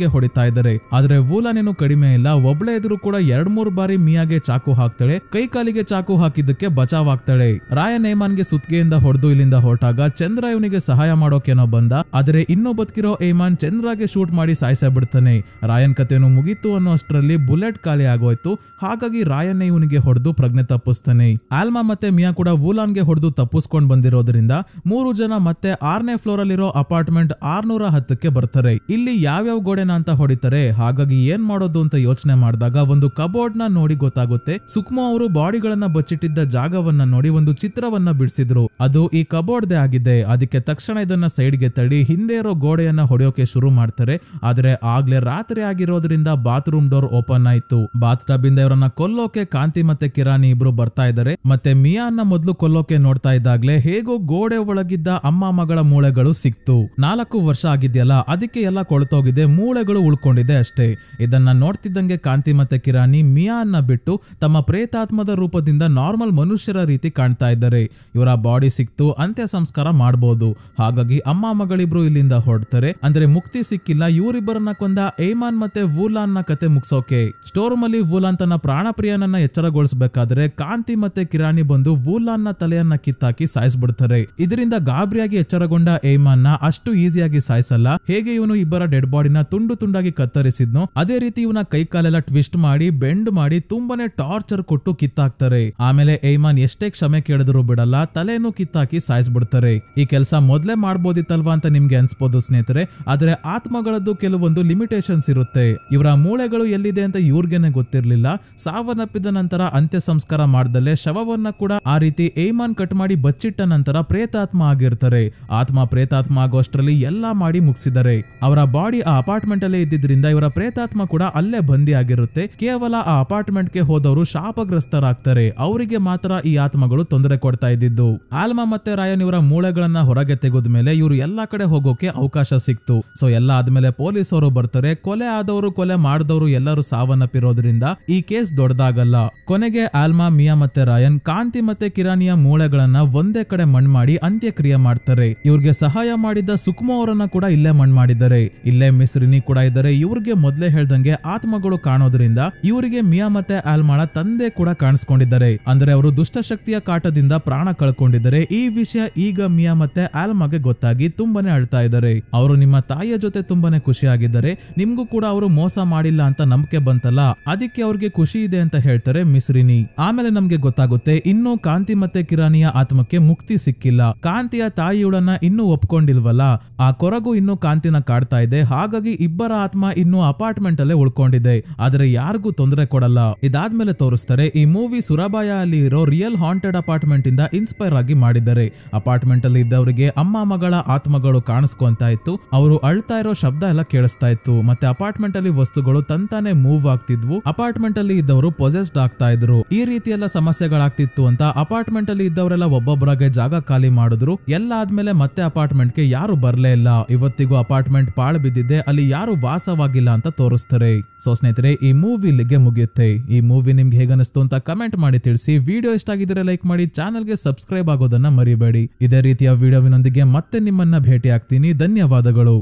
S1: ಗೆ ಹೊಡಿತಾ ಇದ್ದಾರೆ. ಆದ್ರೆ ವೂಲಾನ್ ಏನು ಕಡಿಮೆ ಇಲ್ಲ, ಒಬ್ಳೆ ಎದುರು ಕೂಡ 2-3 ಬಾರಿ ಮಿಯಾಗೆ ಚಾಕು ಹಾಕ್ತಾಳೆ. ಕೈ ಕಾಲಿಗೆ ಚಾಕು ಹಾಕಿದ್ದಕ್ಕೆ ಬಚಾವ್ ಆಗ್ತಾಳೆ. ರಾಯನ್ ಏಮನ್ ಗೆ ಸುತ್ತಿಗೆಯಿಂದ ಹೊಡೆದು ಇಲ್ಲಿಂದ ಹೊರಟಾಗ ಚಂದ್ರ ಇವನಿಗೆ ಸಹಾಯ ಮಾಡೋಕೇನೋ ಬಂದ. ಆದ್ರೆ ಇನ್ನೂ ಬದುಕಿರೋ ಏಮನ್ ಚಂದ್ರಗೆ ಶೂಟ್ ಮಾಡಿ ಸಾಯಿಸ ಬಿಡ್ತಾನೆ. ರಾಯನ್ ಕತೆನು ಮುಗೀತು ಅನ್ನೋ ಅಷ್ಟರಲ್ಲಿ ಬುಲೆಟ್ ಖಾಲಿ ಆಗೋಯ್ತು. ಹಾಗಾಗಿ ರಾಯನ್ ಇವನಿಗೆ ಹೊಡೆದು ಪ್ರಜ್ಞೆ ತಪ್ಪಿಸ್ತಾನೆ. ಆಲ್ಮಾ ಮತ್ತೆ ಮಿಯಾ ಕೂಡ ವೂಲಾನ್ ಗೆ ಹೊಡೆದು ತಪ್ಪಿಸ್ಕೊಂಡ್ ಬಂದಿರೋದ್ರಿಂದ 3 ಜನ ಮತ್ತೆ 6ನೇ ಫ್ಲೋರ್ ಅಲ್ಲಿರೋ ಅಪಾರ್ಟ್ಮೆಂಟ್ 610ಕ್ಕೆ ಬರ್ತಾರೆ. ಇಲ್ಲಿ ಯಾವ್ಯಾವ ಗೋಡೆನ ಅಂತ ಹೊಡಿತಾರೆ. ಹಾಗಾಗಿ ಏನ್ ಮಾಡೋದು ಅಂತ ಯೋಚನೆ ಮಾಡಿದಾಗ ಒಂದು ಕಬೋರ್ಡ್ ನ ನೋಡಿ ಗೊತ್ತಾಗುತ್ತೆ. ಸುಕ್ಮೋ ಅವರು ಬಾಡಿಗಳನ್ನ ಬಚ್ಚಿಟ್ಟಿದ್ದ ಜಾಗವನ್ನ ನೋಡಿ ಒಂದು ಚಿತ್ರವನ್ನ ಬಿಡಿಸಿದ್ರು. ಅದು ಈ ಕಬೋರ್ಡ್ ದೇ ಆಗಿದೆ. ಅದಕ್ಕೆ ತಕ್ಷಣ ಇದನ್ನ ಸೈಡ್ ಗೆ ತಳ್ಳಿ ಹಿಂದೆ ಇರೋ ಗೋಡೆಯನ್ನ ಹೊಡೆಯೋಕೆ ಶುರು ಮಾಡ್ತಾರೆ. ಆದ್ರೆ ಆಗ್ಲೇ ರಾತ್ರಿ ಆಗಿರೋದ್ರಿಂದ ಬಾತ್ರೂಮ್ ಡೋರ್ ಓಪನ್ ಆಯ್ತು. ಬಾತ್ ಟಬ್ ಇಂದ ಇವರನ್ನ ಕೊಲ್ಲೋಕೆ ಕಾಂತಿ ಮತ್ತೆ ಕಿರಾನಿ ಇಬ್ರು ಬರ್ತಾ ಇದ್ದಾರೆ. ಮತ್ತೆ ಮಿಯಾನ್ನ ಮೊದಲು ಕೊಲ್ಲೋಕೆ ನೋಡ್ತಾ ಇದ್ದಾಗ್ಲೇ ಹೇಗೋ ಗೋಡೆ ಒಳಗಿದ್ದ ಅಮ್ಮ ಮಗಳ ಮೂಳೆಗಳು ಸಿಕ್ತು. 4 ವರ್ಷ ಆಗಿದೆಯಲ್ಲ, ಅದಕ್ಕೆ ಎಲ್ಲ ಕೊಳ್ತೋಗಿದೆ, ಮೂಳೆಗಳು ಉಳ್ಕೊಂಡಿದೆ ಅಷ್ಟೇ. ಇದನ್ನ ನೋಡ್ತಿದ್ದಂಗೆ ಕಾಂತಿ ಮತ್ತೆ ಕಿರಾನಿ ಮಿಯಾನ್ನ ಬಿಟ್ಟು ತಮ್ಮ ಪ್ರೇತಾತ್ಮದ ರೂಪದಿಂದ ನಾರ್ಮಲ್ ಮನುಷ್ಯರ ರೀತಿ ಕಾಣ್ತಾ ಇದ್ದಾರೆ. ಇವರ ಬಾಡಿ ಸಿಕ್ತು, ಅಂತ್ಯ ಸಂಸ್ಕಾರ ಮಾಡಬಹುದು. ಹಾಗಾಗಿ ಅಮ್ಮ ಮಗಳಿಬ್ರು ಇಲ್ಲಿಂದ ಹೊರಡ್ತಾರೆ. ಅಂದ್ರೆ ಮುಕ್ತಿ ಸಿಕ್ಕಿಲ್ಲ. ಇವರಿಬ್ಬರನ್ನ ಕೊಂದ ಏಮನ್ ಮತ್ತೆ ವೂಲಾನ್ ನ ಕತೆ ಮುಗಿಸೋಕೆ ಸ್ಟೋರ್ ಅಲ್ಲಿ ವೂಲಾನ್ ತನ್ನ ಪ್ರಾಣ ಪ್ರಿಯನನ್ನ ಎಚ್ಚರಗೊಳಿಸಬೇಕಾದ್ರೆ ಕಾಂತಿ ಮತ್ತೆ ಕಿರಾನಿ ಬಂದು ವೂಲಾನ್ ನ ತಲೆಯನ್ನ ಕಿತ್ತಾಕಿ ಸಾಯಿಸ್ಬಿಡ್ತಾರೆ. ಇದರಿಂದ ಗಾಬರಿಯಾಗಿ ಎಚ್ಚರಗೊಂಡ ಏಮನ್ ನ ಅಷ್ಟು ಈಸಿಯಾಗಿ ಸಾಯಿಸಲ್ಲ. ಹೇಗೆ ಇವನು ಇಬ್ಬರ ಡೆಡ್ ಬಾಡಿನ ತುಂಡು ತುಂಡಾಗಿ ಕತ್ತರಿಸಿದ್ನೋ ಅದೇ ರೀತಿ ಇವನ ಕೈ ಕಾಲೆಲ್ಲ ಟ್ವಿಸ್ಟ್ ಮಾಡಿ ಬೆಂಡ್ ಮಾಡಿ ತುಂಬಾನೇ ಟಾರ್ಚರ್ ಕೊಟ್ಟು ಕಿತ್ತಾಕ್ತಾರೆ. ಆಮೇಲೆ ಏಮನ್ ಎಷ್ಟೇ ಕ್ಷಮೆ ಕೇಳಿದ್ರು ಬಿಡಲ್ಲ, ತಲೆನೂ ಕಿತ್ತಾಕಿ ಸಾಯಿಸ್ಬಿಡ್ತಾರೆ. ಈ ಕೆಲಸ ಮೊದಲೇ ಮಾಡ್ಬೋದಿತ್ತಲ್ವಾ ಅಂತ ನಿಮ್ಗೆ ಅನ್ಸ್ಬೋದು ಸ್ನೇಹಿತರೆ. ಆದ್ರೆ ಆತ್ಮಗಳದ್ದು ಕೆಲವೊಂದು ಲಿಮಿಟೇಷನ್ಸ್ ಇರುತ್ತೆ. ಇವರ ಮೂಳೆಗಳು ಎಲ್ಲಿದೆ ಅಂತ ಇವ್ರಿಗೇನೆ ಗೊತ್ತಿರ್ಲಿಲ್ಲ. ಸಾವನ್ನಪ್ಪಿದ ನಂತರ ಅಂತ್ಯ ಸಂಸ್ಕಾರ ಮಾಡ್ದಲ್ಲೇ ಶವವನ್ನ ಕೂಡ ಆ ರೀತಿ ಏಮನ್ ಕಟ್ ಮಾಡಿ ಬಚ್ಚಿಟ್ಟ ನಂತರ ಪ್ರೇತಾತ್ಮ ಆಗಿರ್ತಾರೆ. ಆತ್ಮ ಪ್ರೇತಾತ್ಮ ಆಗೋಷ್ಟರಲ್ಲಿ ಎಲ್ಲಾ ಮಾಡಿ ಮುಗಿಸಿದ್ದಾರೆ. ಅವರ ಬಾಡಿ ಆ ಅಪಾರ್ಟ್ಮೆಂಟ್ ಅಲ್ಲೇ ಇದ್ದಿದ್ರಿಂದ ಇವರ ಪ್ರೇತಾತ್ಮ ಕೂಡ ಅಲ್ಲೇ ಬಂದಿ ಆಗಿರುತ್ತೆ. ಕೇವಲ ಆ ಅಪಾರ್ಟ್ಮೆಂಟ್ ಗೆ ಹೋದವರು ಶಾಪಗ್ರಸ್ತರಾಗ್ತಾರೆ. ಅವರಿಗೆ ಮಾತ್ರ ಈ ಆತ್ಮಗಳು ತೊಂದರೆ ಕೊಡ್ತಾ ಇದ್ದಿದ್ದು. ಆಲ್ಮಾ ಮತ್ತೆ ರಾಯನ್ ಇವರ ಮೂಳೆಗಳನ್ನ ಹೊರಗೆ ತೆಗೆದ ಮೇಲೆ ಇವರು ಎಲ್ಲಾ ಕಡೆ ಹೋಗೋಕೆ ಅವಕಾಶ ಸಿಕ್ತು. ಸೊ ಎಲ್ಲ ಆದ್ಮೇಲೆ ಪೊಲೀಸ್ ಅವರು ಬರ್ತಾರೆ. ಕೊಲೆ ಆದವರು ಕೊಲೆ ಮಾಡಿದವರು ಎಲ್ಲರೂ ಸಾವನ್ನಪ್ಪಿರೋದ್ರಿಂದ ಈ ಕೇಸ್ ದೊಡ್ಡದಾಗಲ್ಲ. ಕೊನೆಗೆ ಆಲ್ಮಾ, ಮಿಯಾ ಮತ್ತೆ ರಾಯನ್ ಕಾಂತಿ ಮತ್ತೆ ಕಿರಾನಿಯ ಮೂಳೆಗಳನ್ನ ಒಂದೇ ಕಡೆ ಮಣ್ಣು ಮಾಡಿ ಅಂತ್ಯಕ್ರಿಯೆ ಮಾಡ್ತಾರೆ. ಇವ್ರಿಗೆ ಸಹಾಯ ಮಾಡಿದ್ದ ಸುಕ್ಮೋ ಅವರನ್ನ ಕೂಡ ಇಲ್ಲೇ ಮಣ್ಣು ಮಾಡಿದ್ದಾರೆ. ಇಲ್ಲೇ ಮಿಸ್ ರಿನಿ ಕೂಡ ಇದ್ದಾರೆ. ಇವ್ರಿಗೆ ಮೊದಲೇ ಹೇಳ್ದಂಗೆ ಆತ್ಮಗಳು ಕಾಣೋದ್ರಿಂದ ಇವರಿಗೆ ಮಿಯಾ ಮತ್ತೆ ಆಲ್ಮಾಳ ತಂದೆ ಕೂಡ ಕಾಣಿಸ್ಕೊಂಡಿದ್ದಾರೆ. ಅಂದ್ರೆ ಅವರು ದುಷ್ಟಶಕ್ತಿಯ ಕಾಟದಿಂದ ಪ್ರಾಣ ಕಳ್ಕೊಂಡಿದ್ದಾರೆ. ಈ ವಿಷಯ ಈಗ ಮಿಯಾ ಮತ್ತೆ ಆಲ್ಮಾಗೆ ಗೊತ್ತಾಗಿ ತುಂಬಾನೇ ಅಳ್ತಾ ಇದ್ದಾರೆ. ಅವರು ನಿಮ್ಮ ತಾಯಿಯ ಜೊತೆ ತುಂಬಾನೇ ಖುಷಿಯಾಗಿದ್ದಾರೆ. ನಿಮ್ಗೂ ಕೂಡ ಅವರು ಮೋಸ ಮಾಡಿಲ್ಲ ಅಂತ ನಂಬಿಕೆ ಬಂತಲ್ಲ, ಅದಕ್ಕೆ ಅವ್ರಿಗೆ ಖುಷಿ ಇದೆ ಅಂತ ಹೇಳ್ತಾರೆ ಮಿಸ್ ರಿನಿ. ಆಮೇಲೆ ನಮ್ಗೆ ಗೊತ್ತಾಗುತ್ತೆ ಇನ್ನು ಕಾಂತಿ ಮತ್ತೆ ಕಿರಾನಿಯ ಆತ್ಮಕ್ಕೆ ಮುಕ್ತಿ ಸಿಕ್ಕಿಲ್ಲ. ಕಾಂತಿಯ ತಾಯಿಯವಳನ್ನ ಇನ್ನೂ ಒಪ್ಕೊಂಡಿಲ್ವಲ್ಲ, ಆ ಕೊರಗು ಇನ್ನು ಕಾಂತಿನ ಕಾಡ್ತಾ ಇದೆ. ಹಾಗಾಗಿ ಇಬ್ಬರ ಆತ್ಮ ಇನ್ನು ಅಪಾರ್ಟ್ಮೆಂಟ್ ಅಲ್ಲೇ ಉಳ್ಕೊಂಡಿದೆ. ಆದ್ರೆ ಯಾರಿಗೂ ತೊಂದರೆ ಕೊಡಲ್ಲ. ಇದಾದ್ಮೇಲೆ ತೋರಿಸ್ತಾರೆ ಈ ಮೂವಿ ಸುರಬಾಯ ಅಲ್ಲಿ ಇರೋ ರಿಯಲ್ ಹಾಂಟೆಡ್ ಅಪಾರ್ಟ್ಮೆಂಟ್ ಇಂದ ಇನ್ಸ್ಪೈರ್ ಆಗಿ ಮಾಡಿದ್ದಾರೆ. ಅಪಾರ್ಟ್ಮೆಂಟ್ ಅಲ್ಲಿ ಇದ್ದವರಿಗೆ ಅಮ್ಮ ಮಗಳ ಆತ್ಮಗಳು ಕಾಣಿಸ್ಕೊಂತಾ ಇತ್ತು. ಅವರು ಅಳ್ತಾ ಇರೋ ಶಬ್ದ ಎಲ್ಲ ಕೇಳಿಸ್ತಾ ಇತ್ತು. ಮತ್ತೆ ಅಪಾರ್ಟ್ಮೆಂಟ್ ಅಲ್ಲಿ ವಸ್ತುಗಳು ತಂತಾನೆ ಮೂವ್ ಆಗ್ತಿದ್ವು. ಅಪಾರ್ಟ್ಮೆಂಟ್ ಅಲ್ಲಿ ಇದ್ದವರು ಪೊಸೆಸ್ಡ್ ಆಗ್ತಾ ಇದ್ರು. ಈ ರೀತಿ ಎಲ್ಲ ಸಮಸ್ಯೆಗಳಾಗ್ತಿತ್ತು ಅಂತ ಅಪಾರ್ಟ್ಮೆಂಟ್ ಅಲ್ಲಿ ಇದ್ದವರೆಲ್ಲ ಒಬ್ಬೊಬ್ಬರಾಗೆ ಜಾಗ ಖಾಲಿ ಮಾಡಿದ್ರು. ಎಲ್ಲ ಆದ್ಮೇಲೆ ಮತ್ತೆ ಅಪಾರ್ಟ್ಮೆಂಟ್ ಗೆ ಯಾರು ಬರ್ಲೇ ಇಲ್ಲ. ಇವತ್ತಿಗೂ ಅಪಾರ್ಟ್ಮೆಂಟ್ ಪಾಳು ಬಿದ್ದಿದೆ, ಅಲ್ಲಿ ಯಾರು ವಾಸವಾಗಿಲ್ಲ ಅಂತ ತೋರಿಸ್ತಾರೆ. ಸೊ ಸ್ನೇಹಿತರೆ, ಈ ಮೂವಿ ಇಲ್ಲಿಗೆ ಮುಗಿಯುತ್ತೆ. ಈ ಮೂವಿ ನಿಮ್ಗೆ ಹೇಗನಿಸ್ತು ಅಂತ ಕಮೆಂಟ್ ಮಾಡಿ ತಿಳಿಸಿ. ವಿಡಿಯೋ ಇಷ್ಟ ಆಗಿದ್ರೆ ಲೈಕ್ ಮಾಡಿ, ಚಾನಲ್ಗೆ ಸಬ್ಸ್ಕ್ರೈಬ್ ಆಗೋದನ್ನ ಮರಿಬೇಡಿ. ಇದೇ ರೀತಿಯ ವಿಡಿಯೋವಿನೊಂದಿಗೆ ಮತ್ತೆ ನಿಮ್ಮನ್ನ ಭೇಟಿ ಆಗ್ತೀನಿ. ಧನ್ಯವಾದಗಳು.